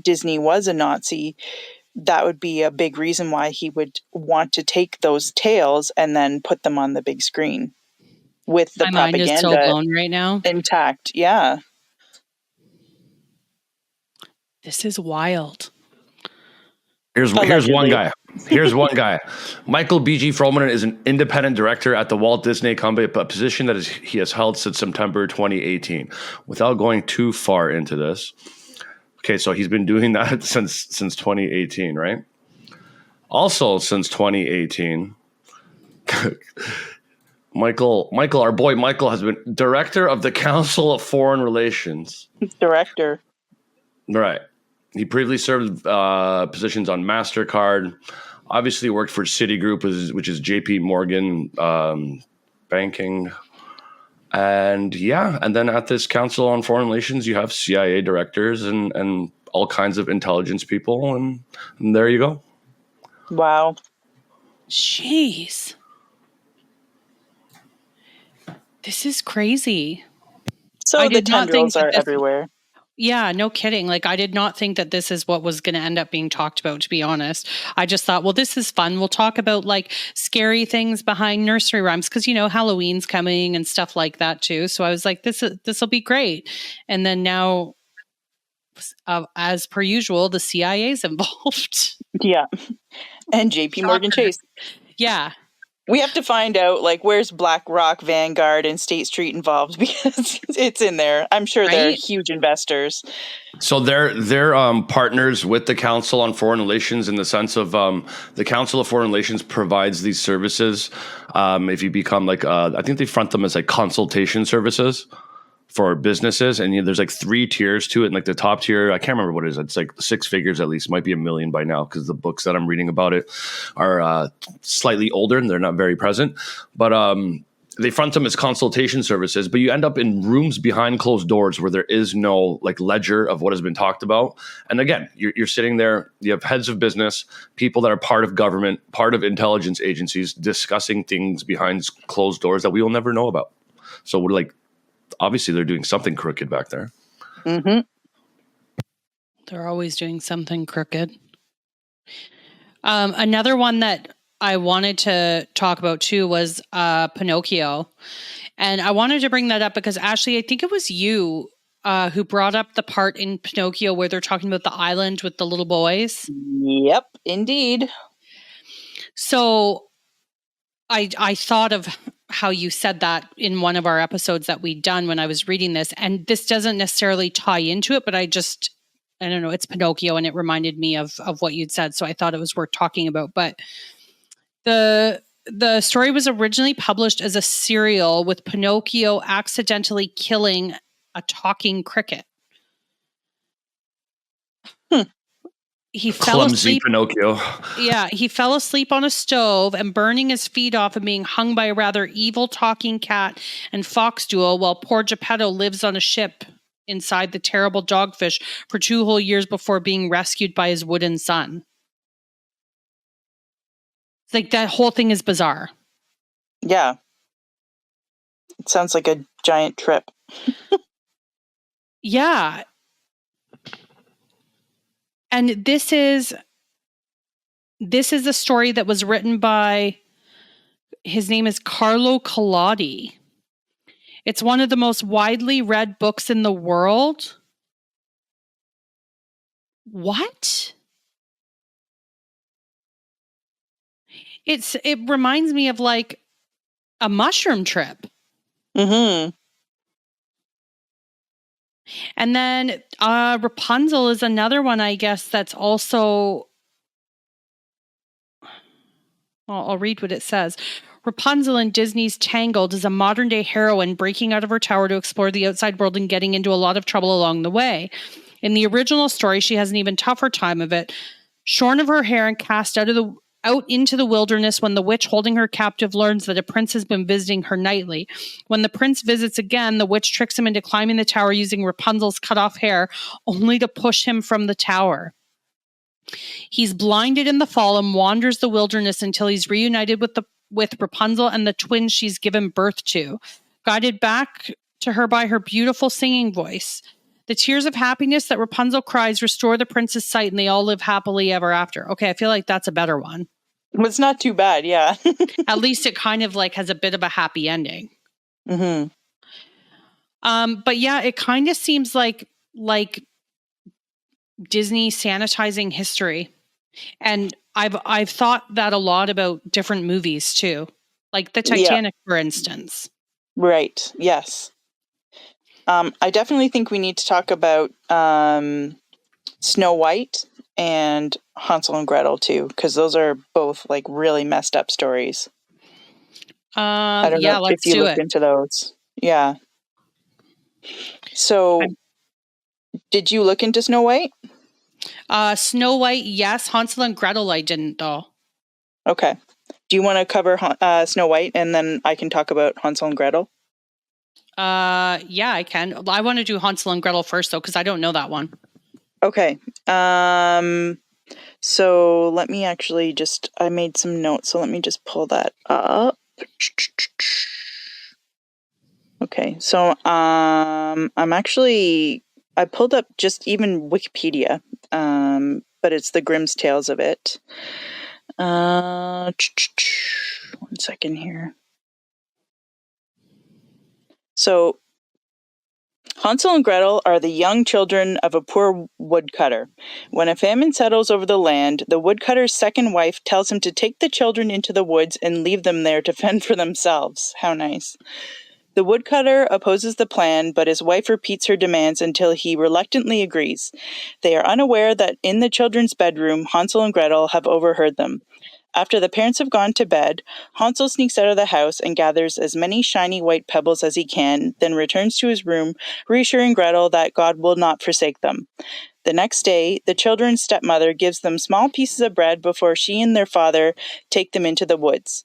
Disney was a Nazi, that would be a big reason why he would want to take those tales and then put them on the big screen with the propaganda mind is so blown right now. Intact. Yeah. This is wild. Here's one guy. Here's one guy. Michael B.G. Froman is an independent director at the Walt Disney Company, a position that he has held since September 2018. Without going too far into this, Okay, so he's been doing that since 2018, right? Also, since 2018, Michael, our boy Michael, has been director of the Council of Foreign Relations. Director. Right. He previously served positions on MasterCard. Obviously worked for Citigroup, which is JP Morgan banking. And yeah, and then at this Council on Foreign Relations, you have CIA directors and all kinds of intelligence people. And there you go. Wow. Jeez. This is crazy. So the tendrils are everywhere. Yeah, no kidding. Like, I did not think that this is what was going to end up being talked about, to be honest. I just thought, well, this is fun. We'll talk about like scary things behind nursery rhymes because, you know, Halloween's coming and stuff like that too. So I was like, this will be great. And then now, as per usual, the CIA's involved. Yeah. And JP Morgan Chase. Yeah. We have to find out, like, where's BlackRock, Vanguard, and State Street involved because it's in there. I'm sure they're huge investors. So they're partners with the Council on Foreign Relations in the sense of the Council of Foreign Relations provides these services. If you become like, I think they front them as like consultation services for businesses, and there's like 3 tiers to it. And like the top tier, I can't remember what it is. It's like 6 figures at least, might be $1 million by now because the books that I'm reading about it are slightly older and they're not very present. But they front them as consultation services, but you end up in rooms behind closed doors where there is no like ledger of what has been talked about. And again, you're sitting there, you have heads of business, people that are part of government, part of intelligence agencies discussing things behind closed doors that we will never know about. So we're like, obviously they're doing something crooked back there. Mm-hmm. They're always doing something crooked. Another one that I wanted to talk about too was Pinocchio. And I wanted to bring that up because Ashley, I think it was you who brought up the part in Pinocchio where they're talking about the island with the little boys. Yep, indeed. So I thought of how you said that in one of our episodes that we'd done when I was reading this. And this doesn't necessarily tie into it, but I don't know, it's Pinocchio and it reminded me of what you'd said. So I thought it was worth talking about. But the story was originally published as a serial with Pinocchio accidentally killing a talking cricket. He fell Clumsy asleep. Pinocchio. Yeah, he fell asleep on a stove and burning his feet off and being hung by a rather evil talking cat and fox duo while poor Geppetto lives on a ship inside the terrible dogfish for 2 whole years before being rescued by his wooden son. It's like that whole thing is bizarre. Yeah. It sounds like a giant trip. Yeah. And this is a story that was written by, his name is Carlo Collodi. It's one of the most widely read books in the world. What? It reminds me of like a mushroom trip. Mm-hmm. And then Rapunzel is another one, I guess, that's also... Well, I'll read what it says. Rapunzel in Disney's Tangled is a modern-day heroine breaking out of her tower to explore the outside world and getting into a lot of trouble along the way. In the original story, she has an even tougher time of it. Shorn of her hair and cast out into the wilderness when the witch holding her captive learns that a prince has been visiting her nightly. When the prince visits again, the witch tricks him into climbing the tower using Rapunzel's cut-off hair, only to push him from the tower. He's blinded in the fall and wanders the wilderness until he's reunited with Rapunzel and the twins she's given birth to, guided back to her by her beautiful singing voice. The tears of happiness that Rapunzel cries restore the prince's sight, and they all live happily ever after. Okay, I feel like that's a better one. It's not too bad, yeah. At least it kind of like has a bit of a happy ending. Mm-hmm. But yeah, it kind of seems like Disney sanitizing history. And I've thought that a lot about different movies too. Like the Titanic, for instance. Right, yes. I definitely think we need to talk about Snow White and Hansel and Gretel too, because those are both like really messed up stories. I don't know Let's if you do looked it. into those. Yeah. So, did you look into Snow White? Snow White, yes. Hansel and Gretel, I didn't though. Okay. Do you want to cover Snow White, and then I can talk about Hansel and Gretel? Yeah, I can. I want to do Hansel and Gretel first though, because I don't know that one. Okay. So let me actually I made some notes, so let me just pull that up. Okay, so I pulled up just even Wikipedia, but it's the Grimm's Tales of it. 1 second here. So Hansel and Gretel are the young children of a poor woodcutter. When a famine settles over the land, the woodcutter's second wife tells him to take the children into the woods and leave them there to fend for themselves. How nice. The woodcutter opposes the plan, but his wife repeats her demands until he reluctantly agrees. They are unaware that in the children's bedroom, Hansel and Gretel have overheard them. After the parents have gone to bed, Hansel sneaks out of the house and gathers as many shiny white pebbles as he can, then returns to his room, reassuring Gretel that God will not forsake them. The next day, the children's stepmother gives them small pieces of bread before she and their father take them into the woods.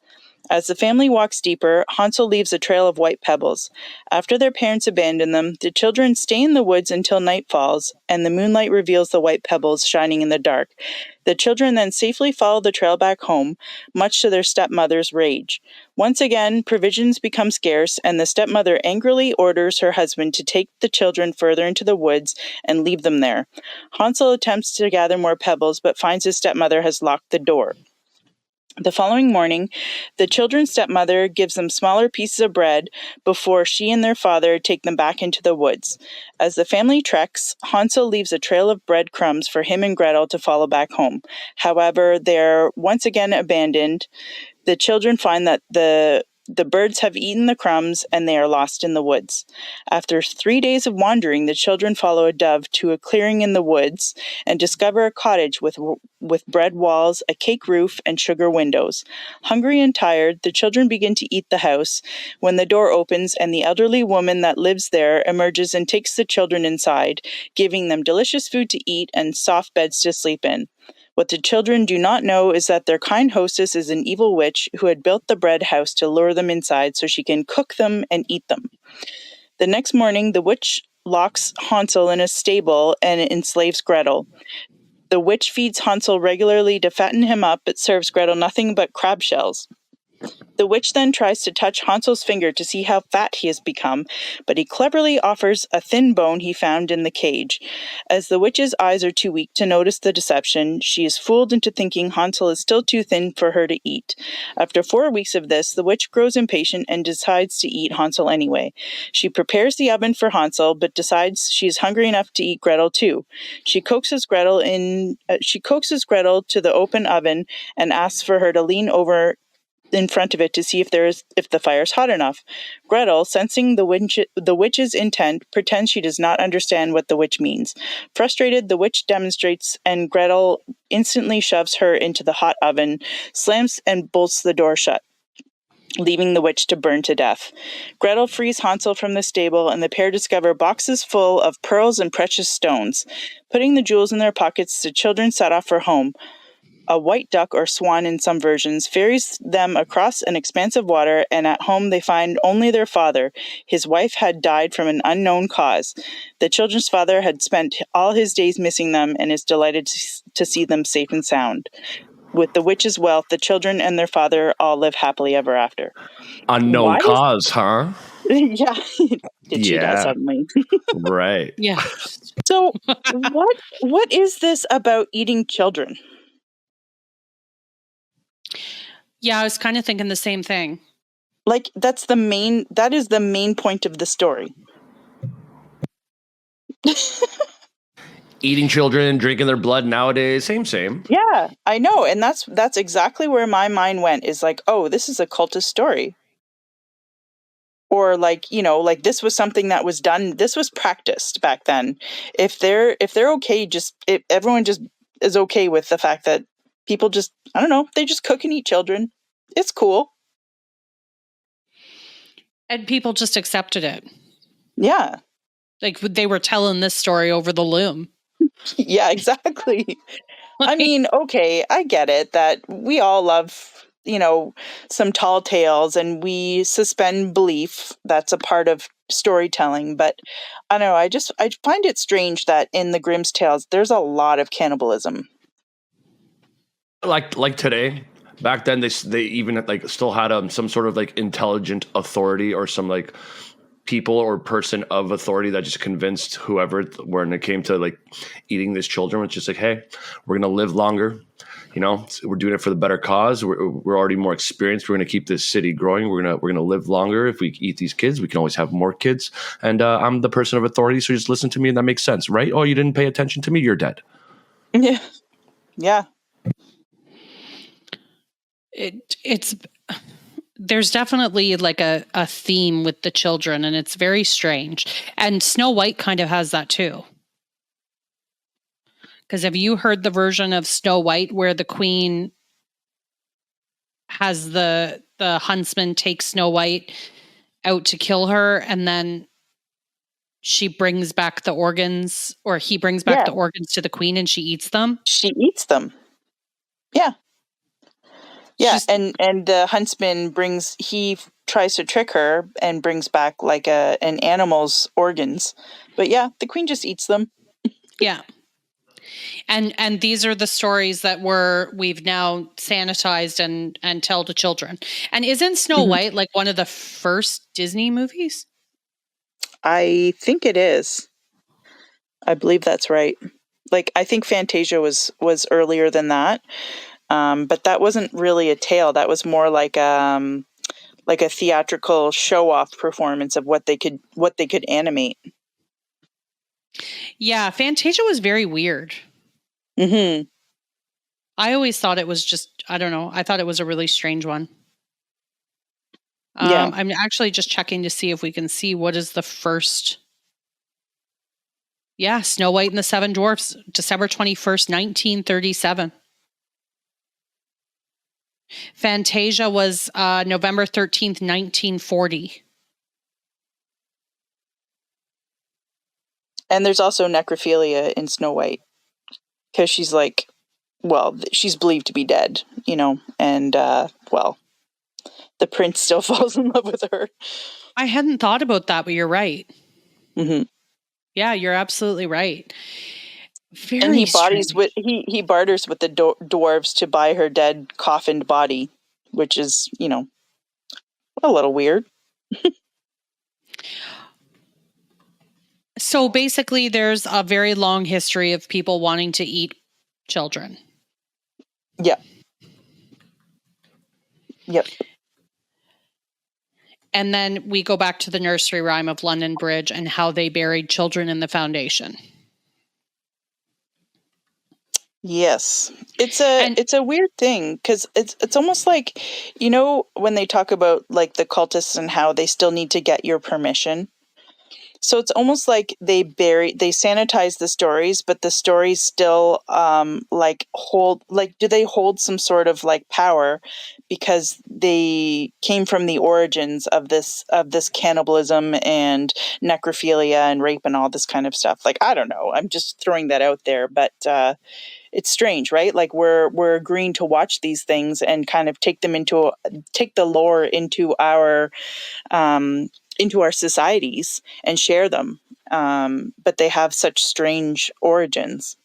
As the family walks deeper, Hansel leaves a trail of white pebbles. After their parents abandon them, the children stay in the woods until night falls, and the moonlight reveals the white pebbles shining in the dark. The children then safely follow the trail back home, much to their stepmother's rage. Once again, provisions become scarce, and the stepmother angrily orders her husband to take the children further into the woods and leave them there. Hansel attempts to gather more pebbles, but finds his stepmother has locked the door. The following morning, the children's stepmother gives them smaller pieces of bread before she and their father take them back into the woods. As the family treks, Hansel leaves a trail of breadcrumbs for him and Gretel to follow back home. However, they're once again abandoned. The children find that the birds have eaten the crumbs and they are lost in the woods. After 3 days of wandering, the children follow a dove to a clearing in the woods and discover a cottage with bread walls, a cake roof, and sugar windows. Hungry and tired, the children begin to eat the house when the door opens and the elderly woman that lives there emerges and takes the children inside, giving them delicious food to eat and soft beds to sleep in. What the children do not know is that their kind hostess is an evil witch who had built the bread house to lure them inside so she can cook them and eat them. The next morning, the witch locks Hansel in a stable and enslaves Gretel. The witch feeds Hansel regularly to fatten him up, but serves Gretel nothing but crab shells. The witch then tries to touch Hansel's finger to see how fat he has become, but he cleverly offers a thin bone he found in the cage. As the witch's eyes are too weak to notice the deception, she is fooled into thinking Hansel is still too thin for her to eat. After 4 weeks of this, the witch grows impatient and decides to eat Hansel anyway. She prepares the oven for Hansel, but decides she is hungry enough to eat Gretel too. She coaxes Gretel to the open oven and asks for her to lean over in front of it to see if the fire's hot enough. Gretel, sensing the witch's intent, pretends she does not understand what the witch means. Frustrated, the witch demonstrates, and Gretel instantly shoves her into the hot oven, slams and bolts the door shut, leaving the witch to burn to death. Gretel frees Hansel from the stable, and the pair discover boxes full of pearls and precious stones. Putting the jewels in their pockets, the children set off for home. A white duck or swan in some versions ferries them across an expanse of water, and at home they find only their father. His wife had died from an unknown cause. The children's father had spent all his days missing them and is delighted to see them safe and sound. With the witch's wealth, the children and their father all live happily ever after. Unknown Why cause, huh? yeah. Did she die Yeah. suddenly? Right. Yeah. So what is this about eating children? Yeah, I was kind of thinking the same thing. Like that is the main point of the story. Eating children, drinking their blood nowadays, same. Yeah, I know. And that's exactly where my mind went, is like, oh, this is a cultist story. or like, you know, like this was something that was done, this was practiced back then. If they're okay, just if everyone just is okay with the fact that people just, I don't know, they just cook and eat children, it's cool. And people just accepted it. Yeah. Like they were telling this story over the loom. Yeah, exactly. I mean, okay, I get it that we all love, you know, some tall tales and we suspend belief. That's a part of storytelling. But I don't know, I find it strange that in the Grimm's tales, there's a lot of cannibalism. Like today, back then they even like still had some sort of like intelligent authority or some like people or person of authority that just convinced whoever when it came to like eating these children, was just like, hey, we're gonna live longer. You know, we're doing it for the better cause. We're already more experienced. We're going to keep this city growing. We're gonna live longer. If we eat these kids, we can always have more kids. And I'm the person of authority, so just listen to me, and that makes sense, right? Oh, you didn't pay attention to me? You're dead. Yeah. Yeah. It's there's definitely like a theme with the children, and it's very strange. And Snow White kind of has that too. Because have you heard the version of Snow White where the queen has the huntsman take Snow White out to kill her, and then she brings back the organs, or he brings back Yeah. the organs to the queen and she eats them? She eats them. Yeah. Yeah. Just, And the huntsman he tries to trick her and brings back like an animal's organs. But yeah, the queen just eats them. yeah. And these are the stories that we've now sanitized and tell to children. And isn't Snow Mhm. White like one of the first Disney movies? I think it is. I believe that's right. Like I think Fantasia was earlier than that, but that wasn't really a tale. That was more like a theatrical show off performance of what they could animate. Yeah, Fantasia was very weird. Mm-hmm. I always thought it was just, I don't know. I thought it was a really strange one. Yeah. I'm actually just checking to see if we can see what is the first. Yeah, Snow White and the Seven Dwarfs, December 21st, 1937. Fantasia was November 13th, 1940. And there's also necrophilia in Snow White because she's like, well, she's believed to be dead, you know, and well, the prince still falls in love with her. I hadn't thought about that, but you're right. Mm-hmm. Yeah, you're absolutely right. Very And he strange. he barters with the dwarves to buy her dead coffined body, which is, you know, a little weird. So basically, there's a very long history of people wanting to eat children. Yep. Yep. And then we go back to the nursery rhyme of London Bridge and how they buried children in the foundation. Yes. It's a weird thing because it's almost like, you know, when they talk about like the cultists and how they still need to get your permission. So it's almost like they sanitize the stories, but the stories still do they hold some sort of like power because they came from the origins of this cannibalism and necrophilia and rape and all this kind of stuff. Like I don't know, I'm just throwing that out there, but it's strange, right? Like we're agreeing to watch these things and kind of take the lore into our societies and share them. But they have such strange origins.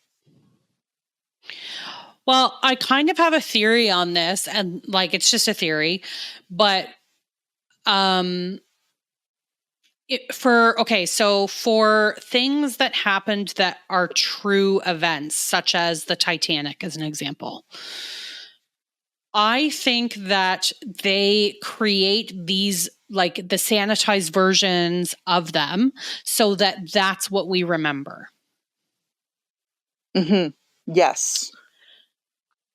Well, I kind of have a theory on this, and like it's just a theory, but so for things that happened that are true events, such as the Titanic, as an example, I think that they create these like the sanitized versions of them so that that's what we remember. Mm-hmm. Yes.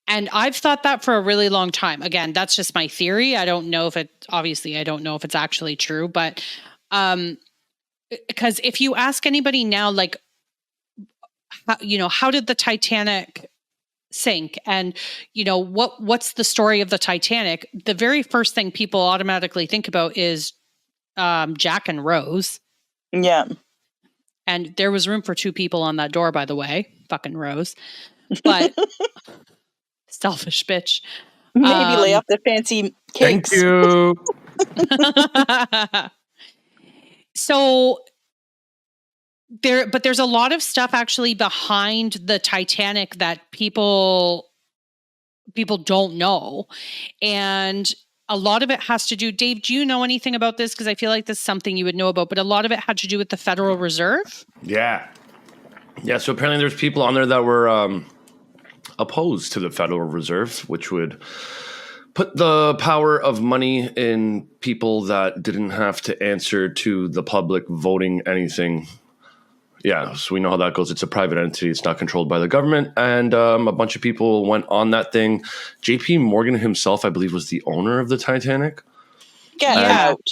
And I've thought that for a really long time. Again, that's just my theory. I don't know if it's actually true, but because if you ask anybody now, like, how did the Titanic sink? And, what's the story of the Titanic? The very first thing people automatically think about is Jack and Rose. Yeah. And there was room for 2 people on that door, by the way. Fucking Rose. But selfish bitch. Maybe lay off the fancy cakes. Thank you. So there's a lot of stuff actually behind the Titanic that people don't know. And a lot of it has to do, Dave, do you know anything about this? Because I feel like this is something you would know about, but a lot of it had to do with the Federal Reserve. Yeah. Yeah, so apparently there's people on there that were opposed to the Federal Reserve, which would put the power of money in people that didn't have to answer to the public voting anything. Yeah, so we know how that goes. It's a private entity. It's not controlled by the government. And a bunch of people went on that thing. JP Morgan himself, I believe, was the owner of the Titanic. Get Yeah. out.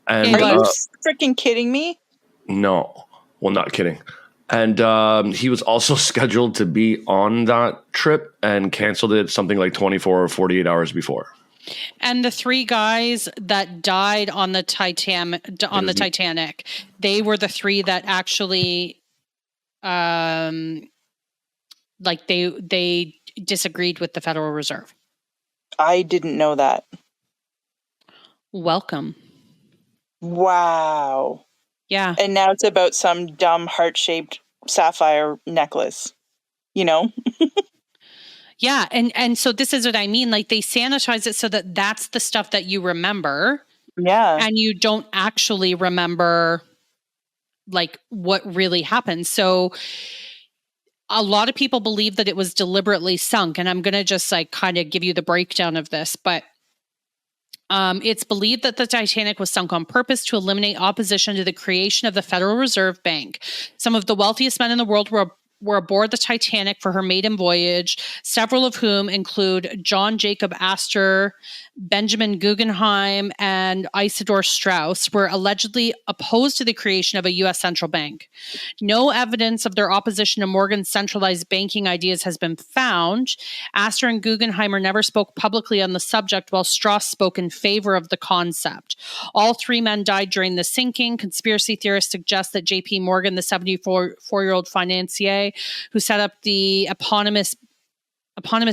And, Are you freaking kidding me? No. Well, not kidding. And he was also scheduled to be on that trip and canceled it something like 24 or 48 hours before. And the 3 guys that died on the Titanic, they were the 3 that actually, they disagreed with the Federal Reserve. I didn't know that. Welcome. Wow. Yeah. And now it's about some dumb heart-shaped sapphire necklace, Yeah. And so this is what I mean. Like, they sanitize it so that that's the stuff that you remember. Yeah. And you don't actually remember like what really happened. So a lot of people believe that it was deliberately sunk. And I'm going to just like kind of give you the breakdown of this, but it's believed that the Titanic was sunk on purpose to eliminate opposition to the creation of the Federal Reserve Bank. Some of the wealthiest men in the world were aboard the Titanic for her maiden voyage, several of whom include John Jacob Astor, Benjamin Guggenheim, and Isidor Straus, were allegedly opposed to the creation of a U.S. central bank. No evidence of their opposition to Morgan's centralized banking ideas has been found. Astor and Guggenheimer never spoke publicly on the subject, while Strauss spoke in favor of the concept. All 3 men died during the sinking. Conspiracy theorists suggest that J.P. Morgan, the 74-year-old financier who set up the eponymous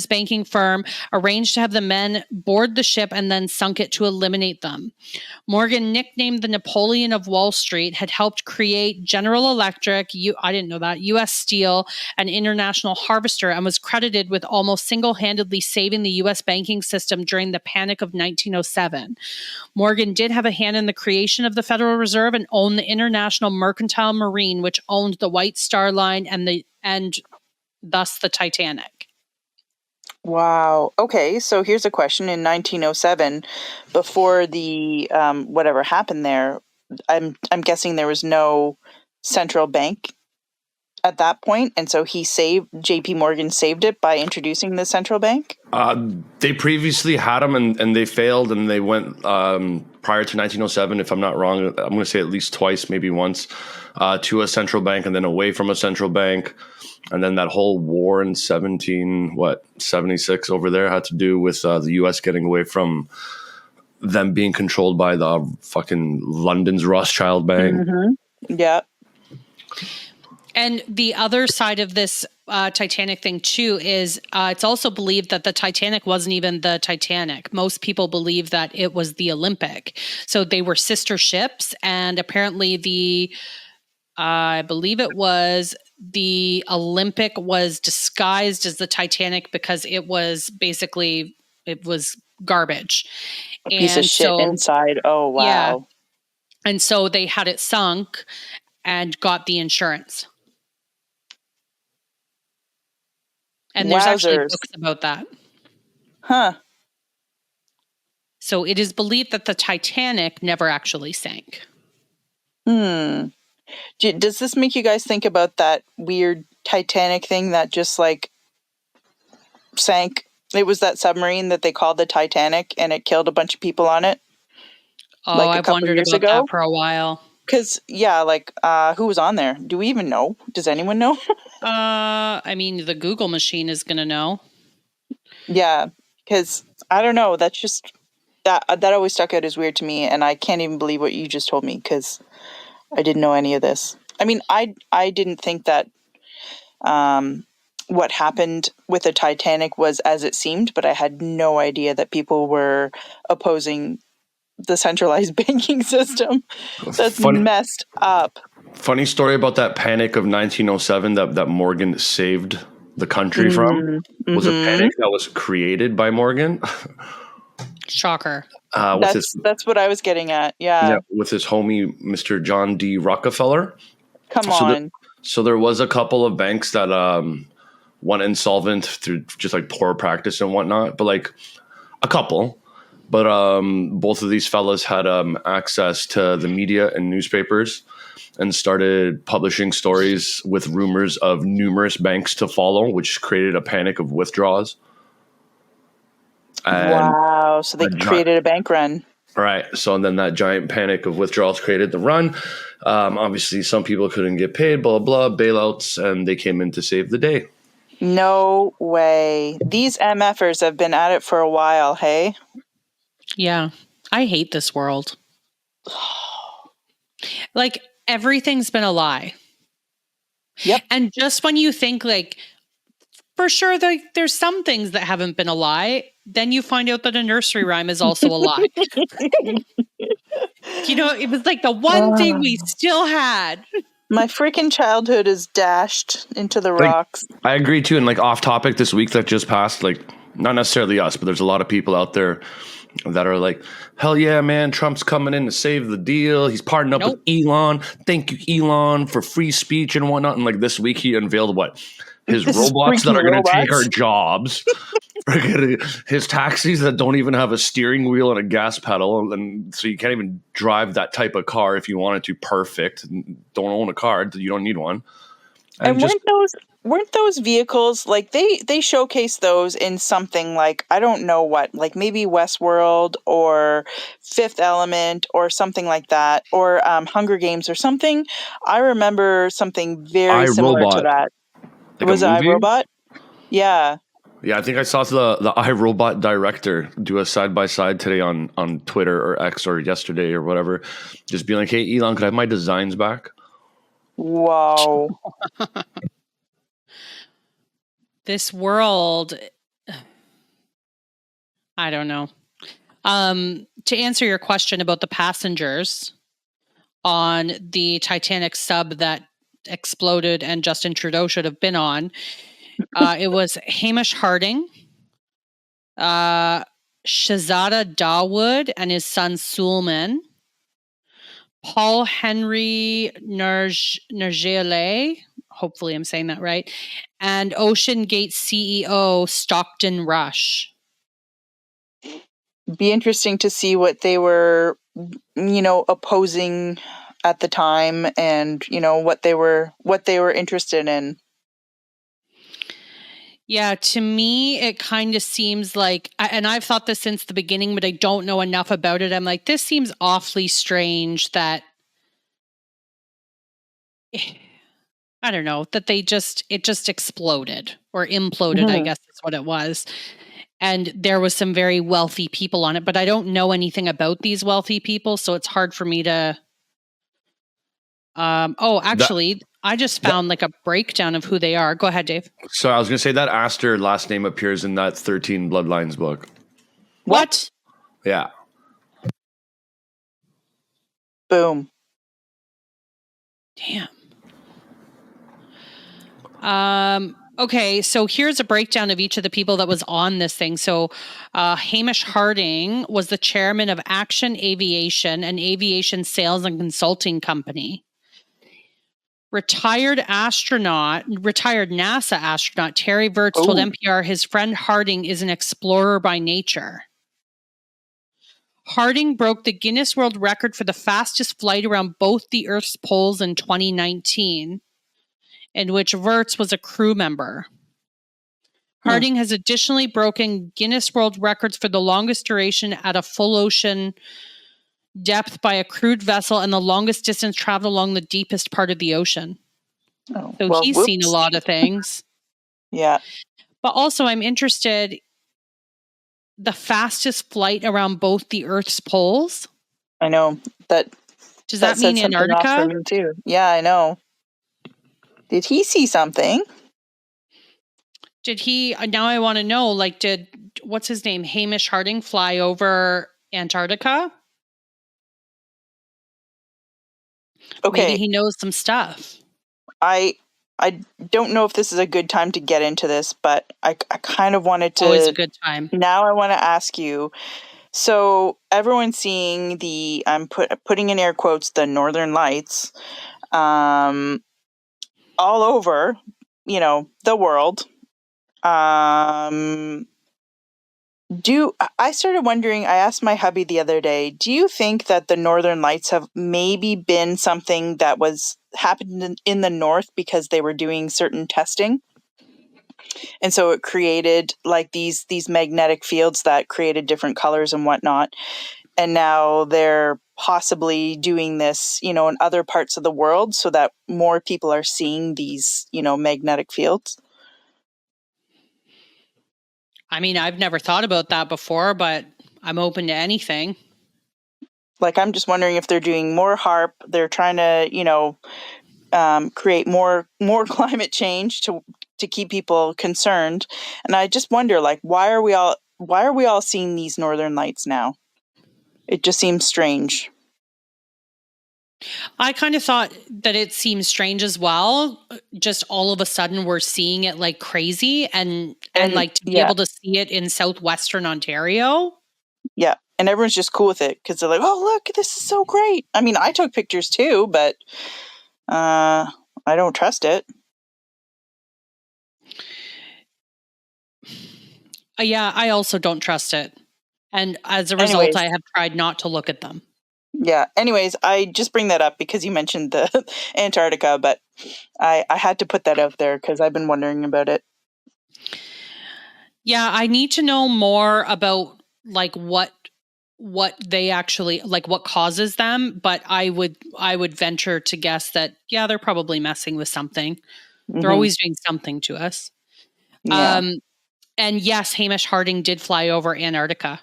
banking firm, arranged to have the men board the ship and then sunk it to eliminate them. Morgan, nicknamed the Napoleon of Wall Street, had helped create General Electric, I didn't know that, U.S. Steel, and International Harvester, and was credited with almost single-handedly saving the U.S. banking system during the Panic of 1907. Morgan did have a hand in the creation of the Federal Reserve and owned the International Mercantile Marine, which owned the White Star Line and thus the Titanic. Wow. Okay, so here's a question. In 1907, before the whatever happened there, I'm guessing there was no central bank at that point, and so J.P. Morgan saved it by introducing the central bank? They previously had them and they failed, and they went prior to 1907, if I'm not wrong, I'm going to say at least twice, maybe once, to a central bank and then away from a central bank. And then that whole war in 76 over there had to do with the U.S. getting away from them being controlled by the fucking London's Rothschild Bank. Mm-hmm. Yeah. And the other side of this Titanic thing too is it's also believed that the Titanic wasn't even the Titanic. Most people believe that it was the Olympic. So they were sister ships, and apparently I believe it was the Olympic was disguised as the Titanic because it was garbage. A piece of shit inside. Oh, wow. Yeah. And so they had it sunk and got the insurance. And there's actually books about that. Huh. So it is believed that the Titanic never actually sank. Does this make you guys think about that weird Titanic thing that just like sank It was that submarine that they called the Titanic, and it killed a bunch of people on it. Oh, Like a I've couple wondered years about ago. that for a while. Because, who was on there? Do we even know? Does anyone know? I mean, the Google machine is going to know. Yeah, because I don't know. That's just that always stuck out as weird to me, and I can't even believe what you just told me because I didn't know any of this. I mean, I didn't think that what happened with the Titanic was as it seemed, but I had no idea that people were opposing the centralized banking system. That's messed up. Funny story about that panic of 1907 that Morgan saved the country from was a panic that was created by Morgan. Shocker. That's what I was getting at. Yeah. With his homie, Mr. John D. Rockefeller. Come on. So there was a couple of banks that went insolvent through just like poor practice and whatnot, but like a couple. But both of these fellas had access to the media and newspapers and started publishing stories with rumors of numerous banks to follow, which created a panic of withdrawals. And wow. So they created a bank run. Right. So then that giant panic of withdrawals created the run. Obviously, some people couldn't get paid, blah, blah, bailouts, and they came in to save the day. No way. These MFers have been at it for a while, hey? Yeah. I hate this world. Like, everything's been a lie. Yep. And just when you think, like, for sure, there's some things that haven't been a lie, then you find out that a nursery rhyme is also a lie. You know, it was like the one thing we still had. My freaking childhood is dashed into the rocks. I agree too. And like off topic this week that just passed, like not necessarily us, but there's a lot of people out there that are like, hell yeah, man, Trump's coming in to save the deal. He's partnering up with Elon. Thank you, Elon, for free speech and whatnot. And like this week he unveiled what? His robots that are going to take our jobs. His taxis that don't even have a steering wheel and a gas pedal. And so you can't even drive that type of car if you wanted to. Perfect. Don't own a car. You don't need one. And weren't those vehicles like they showcase those in something like, I don't know what, like maybe Westworld or Fifth Element or something like that, or Hunger Games or something. I remember something very similar to that. Like was it iRobot? Yeah. Yeah, I think I saw the iRobot director do a side-by-side today on Twitter or X or yesterday or whatever. Just being like, hey, Elon, could I have my designs back? Wow. This world, I don't know. To answer your question about the passengers on the Titanic sub that exploded and Justin Trudeau should have been on, it was Hamish Harding, Shahzada Dawood and his son Sulman, Paul Henry Nergele, hopefully I'm saying that right, and Ocean Gate CEO Stockton Rush. Be interesting to see what they were, opposing at the time, and what they were interested in. Yeah, to me, it kind of seems like, and I've thought this since the beginning, but I don't know enough about it. I'm like, this seems awfully strange that, I don't know, that it just exploded or imploded, I guess is what it was. And there was some very wealthy people on it, but I don't know anything about these wealthy people, so it's hard for me to. I just found like a breakdown of who they are. Go ahead, Dave. So I was going to say that Astor last name appears in that 13 Bloodlines book. What? Yeah. Boom. Damn. Okay, so here's a breakdown of each of the people that was on this thing. So Hamish Harding was the chairman of Action Aviation, an aviation sales and consulting company. Retired NASA astronaut Terry Virts told NPR his friend Harding is an explorer by nature. Harding broke the Guinness World Record for the fastest flight around both the Earth's poles in 2019, in which Virts was a crew member. Harding has additionally broken Guinness World Records for the longest duration at a full ocean depth by a crewed vessel and the longest distance traveled along the deepest part of the ocean. Oh, So well, he's seen a lot of things. Yeah. But also I'm interested, the fastest flight around both the Earth's poles. I know that. Does that mean set something off for Antarctica? me too. Yeah, I know. Did he see something? Did he, now I want to know, like, what's his name? Hamish Harding fly over Antarctica? Okay. Maybe he knows some stuff. I don't know if this is a good time to get into this, but I kind of wanted to. Always a good time. Now I want to ask you. So everyone's seeing the, I'm putting in air quotes, the Northern Lights, all over, the world. I started wondering, I asked my hubby the other day, do you think that the Northern Lights have maybe been something that was happened in the north because they were doing certain testing? And so it created like these magnetic fields that created different colors and whatnot. And now they're possibly doing this, in other parts of the world so that more people are seeing these, magnetic fields. I mean, I've never thought about that before, but I'm open to anything. Like, I'm just wondering if they're doing more HARP. They're trying to, create more climate change to keep people concerned. And I just wonder, like, why are we all seeing these Northern Lights now? It just seems strange. I kind of thought that it seems strange as well. Just all of a sudden we're seeing it like crazy and like to be able to see it in southwestern Ontario. Yeah. And everyone's just cool with it because they're like, oh, look, this is so great. I mean, I took pictures too, but I don't trust it. Yeah, I also don't trust it. And as a result, I have tried not to look at them. Yeah. Anyways, I just bring that up because you mentioned the Antarctica, but I had to put that out there because I've been wondering about it. Yeah, I need to know more about like what they actually, like what causes them, but I would venture to guess that they're probably messing with something. Mm-hmm. They're always doing something to us. Yeah. And yes, Hamish Harding did fly over Antarctica.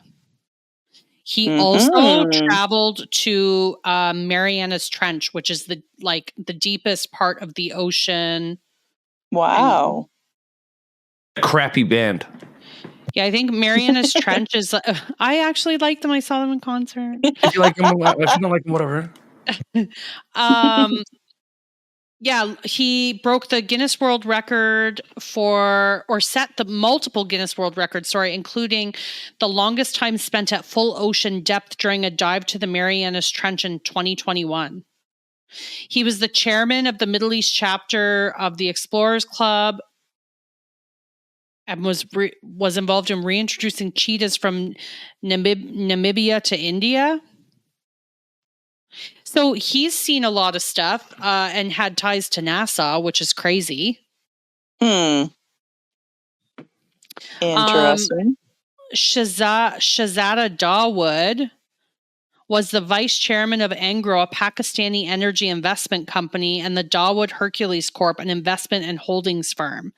He also traveled to Mariana's Trench, which is the deepest part of the ocean. Wow. Crappy band. Yeah, I think Mariana's Trench is. I actually liked them. I saw them in concert. If you like them, if you don't like them, whatever. Yeah, he broke the Guinness World Record set the multiple Guinness World Records, including the longest time spent at full ocean depth during a dive to the Marianas Trench in 2021. He was the chairman of the Middle East chapter of the Explorers Club and was involved in reintroducing cheetahs from Namibia to India. So he's seen a lot of stuff and had ties to NASA, which is crazy. Interesting. Shahzada Dawood was the vice chairman of Engro, a Pakistani energy investment company, and the Dawood Hercules Corp, an investment and holdings firm.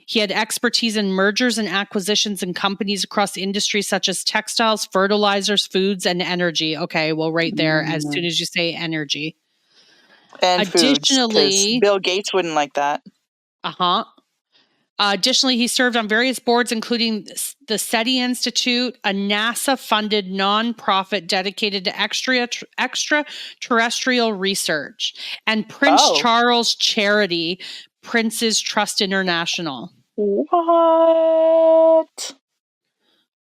He had expertise in mergers and acquisitions in companies across industries such as textiles, fertilizers, foods, and energy. Okay, well, right there, as soon as you say energy. And additionally, foods, Bill Gates wouldn't like that. Additionally, he served on various boards, including the SETI Institute, a NASA-funded nonprofit dedicated to extraterrestrial research, and Prince Charles charity, Prince's Trust International. What?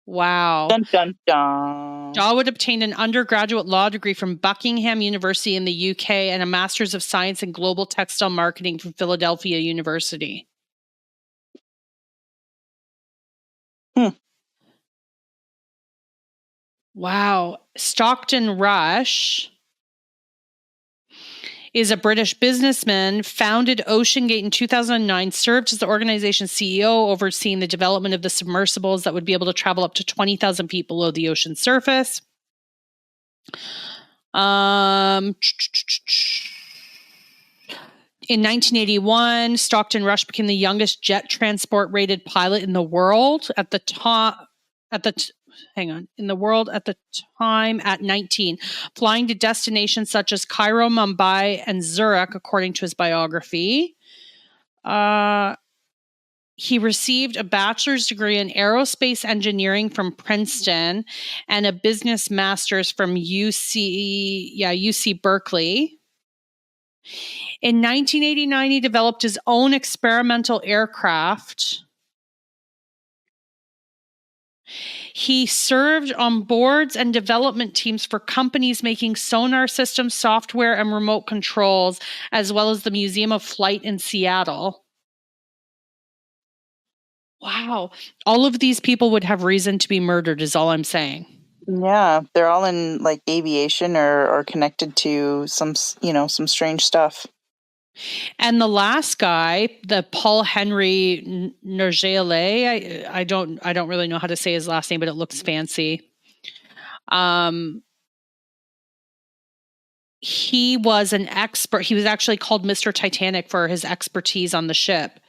Wow. Dun, dun, dun. Dawood obtained an undergraduate law degree from Buckingham University in the UK and a Master's of Science in Global Textile Marketing from Philadelphia University. Wow. Stockton Rush is a British businessman, founded OceanGate in 2009, served as the organization's CEO, overseeing the development of the submersibles that would be able to travel up to 20,000 feet below the ocean surface. In 1981, Stockton Rush became the youngest jet transport rated pilot in the world at the time at 19, flying to destinations such as Cairo, Mumbai, and Zurich, according to his biography. He received a bachelor's degree in aerospace engineering from Princeton and a business master's from UC Berkeley. In 1989, he developed his own experimental aircraft. He served on boards and development teams for companies making sonar systems, software, and remote controls, as well as the Museum of Flight in Seattle. Wow. All of these people would have reason to be murdered, is all I'm saying. Yeah, they're all in like aviation or connected to some strange stuff. And the last guy, the Paul Henry Nergele, I don't really know how to say his last name, but it looks fancy. He was an expert. He was actually called Mr. Titanic for his expertise on the ship.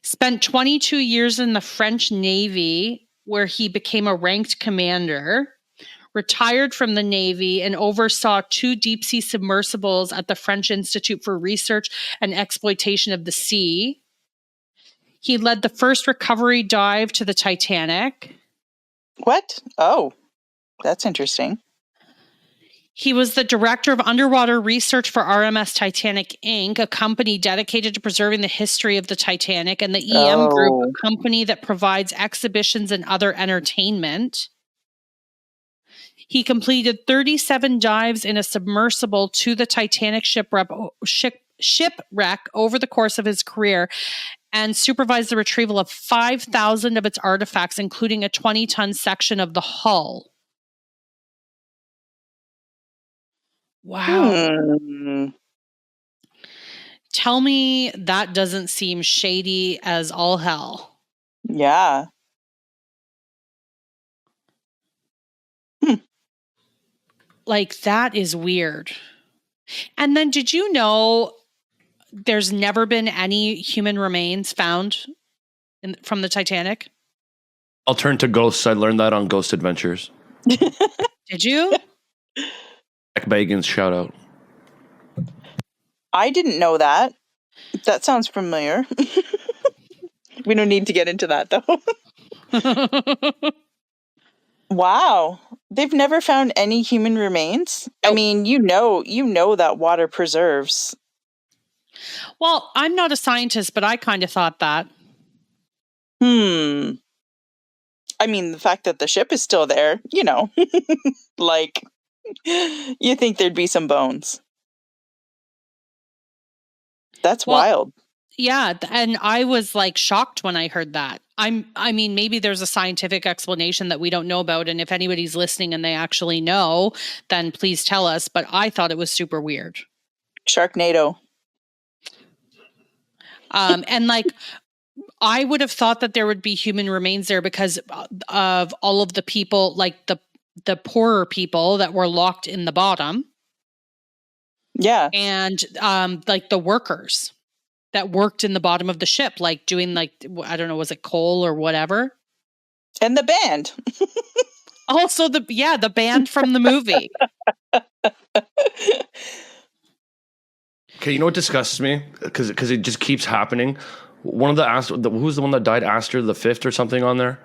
Spent 22 years in the French Navy, where he became a ranked commander. Retired from the Navy and oversaw 2 deep-sea submersibles at the French Institute for Research and Exploitation of the Sea. He led the first recovery dive to the Titanic. What? Oh, that's interesting. He was the director of underwater research for RMS Titanic, Inc., a company dedicated to preserving the history of the Titanic, and the EM Group, a company that provides exhibitions and other entertainment. He completed 37 dives in a submersible to the Titanic shipwreck over the course of his career and supervised the retrieval of 5,000 of its artifacts, including a 20-ton section of the hull. Wow. Tell me that doesn't seem shady as all hell. Yeah. Like, that is weird. And then did you know there's never been any human remains found from the Titanic? I'll turn to ghosts. I learned that on Ghost Adventures. Did you? Jack Bagans, shout out. I didn't know that. That sounds familiar. We don't need to get into that, though. Wow. They've never found any human remains? Nope. I mean, you know that water preserves. Well, I'm not a scientist, but I kind of thought that. I mean, the fact that the ship is still there, like, you think there'd be some bones. That's wild. Yeah, and I was like shocked when I heard that. I mean, maybe there's a scientific explanation that we don't know about, and if anybody's listening and they actually know, then please tell us, but I thought it was super weird. Sharknado. And like, I would have thought that there would be human remains there because of all of the people, like the poorer people that were locked in the bottom. Yeah. And like the workers that worked in the bottom of the ship, like doing like, I don't know, was it coal or whatever? And the band. Also the band from the movie. Okay, you know what disgusts me? Because it just keeps happening. One of who's the one that died? Astor the Fifth or something on there?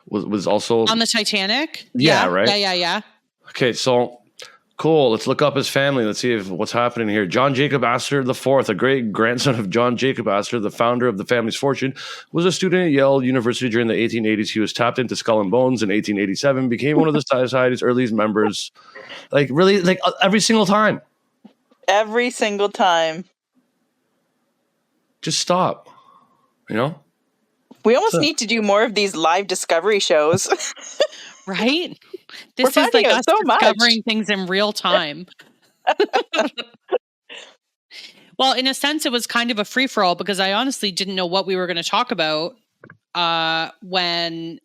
Was also on the Titanic? Yeah, right? Yeah. Okay, so cool. Let's look up his family. Let's see what's happening here. John Jacob Astor IV, a great grandson of John Jacob Astor, the founder of the family's fortune, was a student at Yale University during the 1880s. He was tapped into Skull and Bones in 1887, became one of the society's earliest members. Like, really, like every single time. Every single time. Just stop. You know? We almost need to do more of these live discovery shows. Right? This is like us discovering things in real time. Well, in a sense, it was kind of a free for all because I honestly didn't know what we were going to talk about when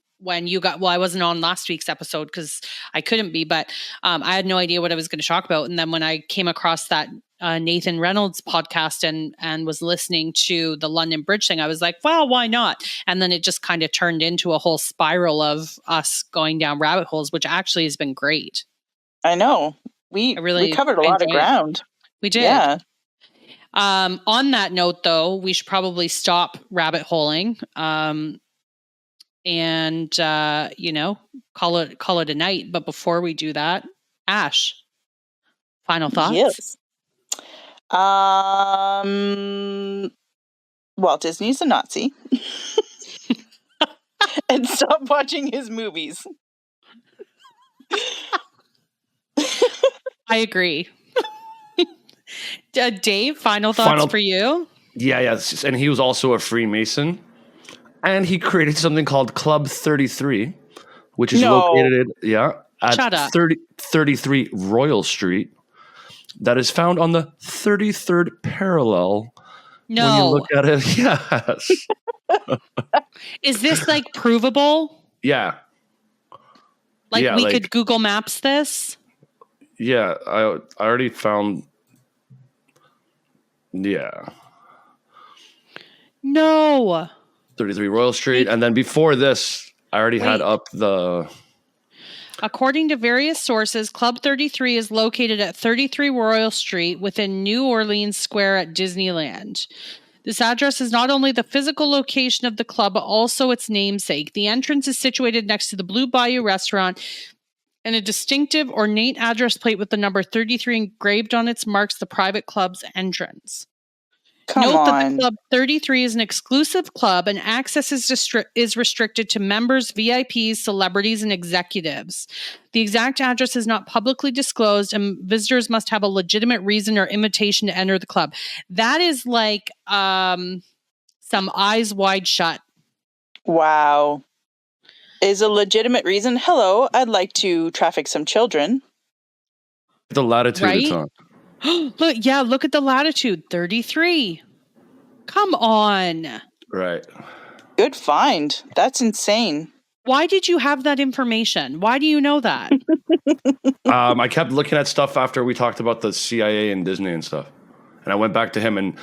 you got. Well, I wasn't on last week's episode because I couldn't be, but I had no idea what I was going to talk about. And then when I came across that Nathan Reynolds podcast and was listening to the London Bridge thing, I was like, well, why not? And then it just kind of turned into a whole spiral of us going down rabbit holes, which actually has been great. I know. We covered a lot of ground. We did. Yeah. On that note, though, we should probably stop rabbit holing and call it a night. But before we do that, Ash, final thoughts? Yes. Walt Disney's a Nazi. And stop watching his movies. I agree. Dave, final thoughts for you? Yeah. And he was also a Freemason. And he created something called Club 33, which is located at 33 Royal Street. That is found on the 33rd parallel. No. When you look at it, yes. Is this like provable? Yeah. We could Google Maps this? Yeah, I already found. Yeah. No. 33 Royal Street. And then before this, I already had up the... According to various sources, Club 33 is located at 33 Royal Street within New Orleans Square at Disneyland. This address is not only the physical location of the club, but also its namesake. The entrance is situated next to the Blue Bayou restaurant, and a distinctive, ornate address plate with the number 33 engraved on its marks the private club's entrance. Note that the Club 33 is an exclusive club and access is restricted to members, VIPs, celebrities, and executives. The exact address is not publicly disclosed, and visitors must have a legitimate reason or invitation to enter the club. That is like some eyes wide shut. Wow. Is a legitimate reason. Hello, I'd like to traffic some children. The latitude it's on. Look at the latitude, 33. Come on. Right. Good find. That's insane. Why did you have that information? Why do you know that? I kept looking at stuff after we talked about the CIA and Disney and stuff. And I went back to him and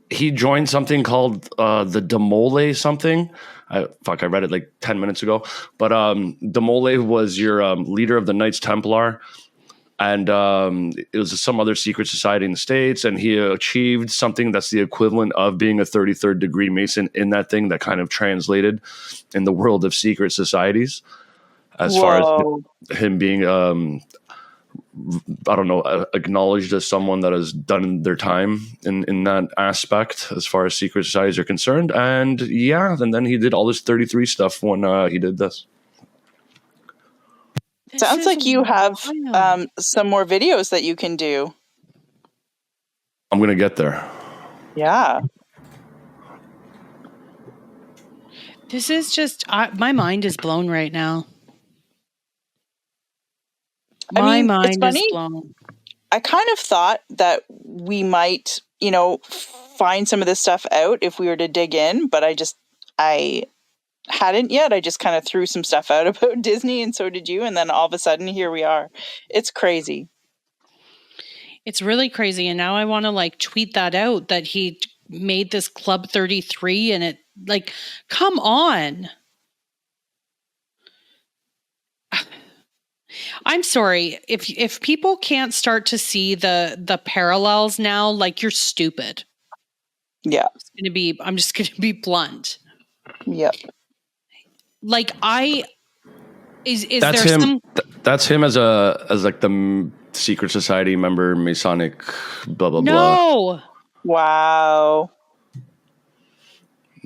he joined something called the Demole something. I read it like 10 minutes ago. But Demole was your leader of the Knights Templar. And it was some other secret society in the States, and he achieved something that's the equivalent of being a 33rd degree Mason in that thing that kind of translated in the world of secret societies as far as him being, acknowledged as someone that has done their time in that aspect as far as secret societies are concerned. And then he did all this 33 stuff when he did this. Sounds like you have some more videos that you can do. I'm going to get there. Yeah. This is just, my mind is blown right now. My mind is blown. I kind of thought that we might, find some of this stuff out if we were to dig in, but I hadn't yet. I just kind of threw some stuff out about Disney, and so did you. And then all of a sudden, here we are. It's crazy. It's really crazy. And now I want to tweet that out that he made this Club 33 and it come on. I'm sorry. If people can't start to see the parallels now, you're stupid. Yeah. I'm just going to be blunt. Yep. Is that's there him. some? That's him as the secret society member, Masonic, blah blah blah. No. Wow.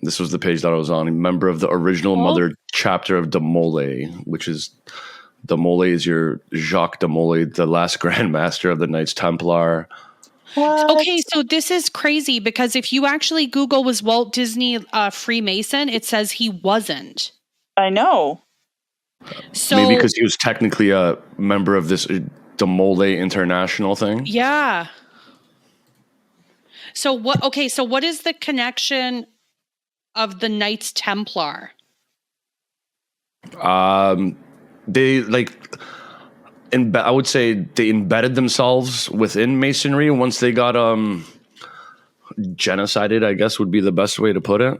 This was the page that I was on. A member of the original mother chapter of Demole, which is Demole is your Jacques Demole, the last Grand Master of the Knights Templar. What? Okay, so this is crazy because if you actually Google was Walt Disney Freemason, it says he wasn't. I know. So maybe because he was technically a member of this Demole International thing. Yeah. So what? Okay, so what is the connection of the Knights Templar? They I would say they embedded themselves within Masonry once they got genocided, I guess would be the best way to put it.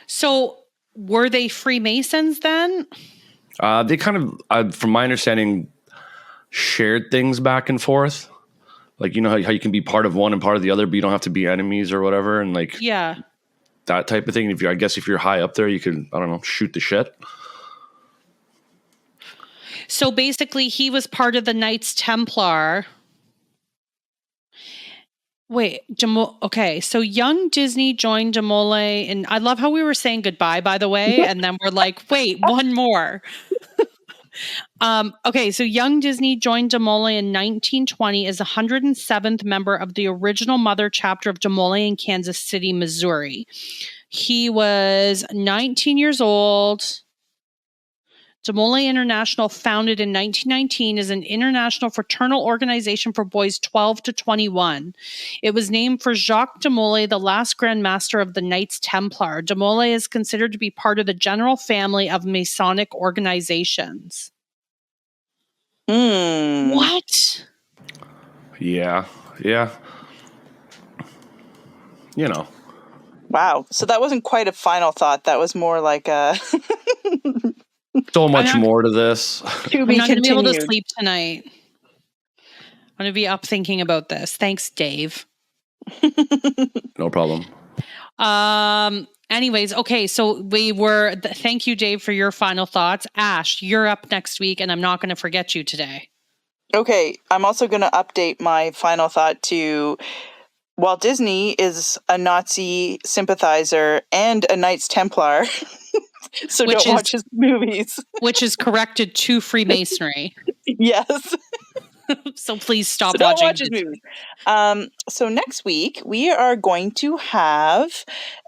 So were they Freemasons then? They kind of, from my understanding, shared things back and forth. Like, you know how you can be part of one and part of the other, but you don't have to be enemies or whatever. And like that type of thing. I guess if you're high up there, you could, I don't know, shoot the shit. So basically he was part of the Knights Templar. Wait, okay. So young Disney joined Demole, and I love how we were saying goodbye, by the way. And then we're like, wait, one more. Okay, so young Disney joined Demole in 1920 as the 107th member of the original mother chapter of Demole in Kansas City, Missouri. He was 19 years old. Demole International, founded in 1919, is an international fraternal organization for boys 12 to 21. It was named for Jacques Demole, the last Grand Master of the Knights Templar. Demole is considered to be part of the general family of Masonic organizations. What? Yeah. You know. Wow. So that wasn't quite a final thought. That was more like a so much more to this. To be I'm not going to be able to continued. sleep tonight. I'm going to be up thinking about this. Thanks, Dave. No problem. Anyways, okay, so thank you, Dave, for your final thoughts. Ash, you're up next week, and I'm not going to forget you today. Okay, I'm also going to update my final thought to Walt Disney is a Nazi sympathizer and a Knights Templar, so don't watch his movies. Which is corrected to Freemasonry. Yes. So please stop don't watching watch his movies. So next week we are going to have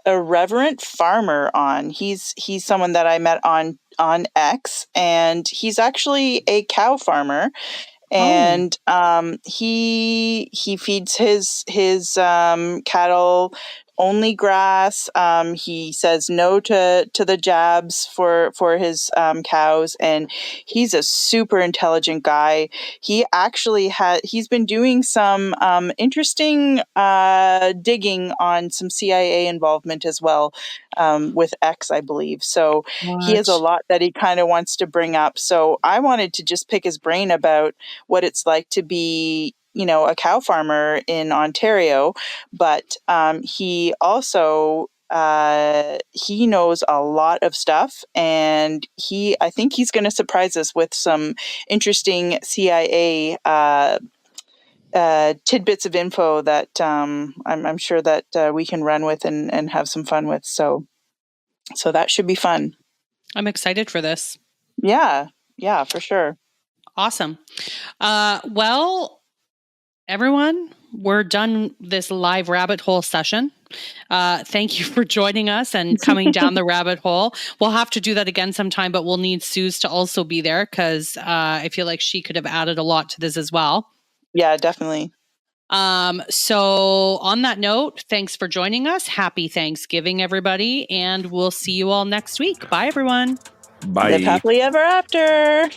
a Reverend Farmer on. He's someone that I met on X, and he's actually a cow farmer. And he feeds his cattle only grass. He says no to the jabs for his cows, and he's a super intelligent guy. He actually he's been doing some interesting digging on some CIA involvement as well, with X, I believe. So he has a lot that he kind of wants to bring up. So I wanted to just pick his brain about what it's like to be, a cow farmer in Ontario, but he also he knows a lot of stuff, and I think he's going to surprise us with some interesting CIA tidbits of info that I'm sure that we can run with and have some fun with. So that should be fun. I'm excited for this. Yeah, for sure. Awesome. Well, everyone, we're done this live rabbit hole session. Thank you for joining us and coming down the rabbit hole. We'll have to do that again sometime, but we'll need Suze to also be there because I feel like she could have added a lot to this as well. Yeah, definitely. So on that note, thanks for joining us. Happy Thanksgiving, everybody. And we'll see you all next week. Bye, everyone. Bye. Live happily ever after.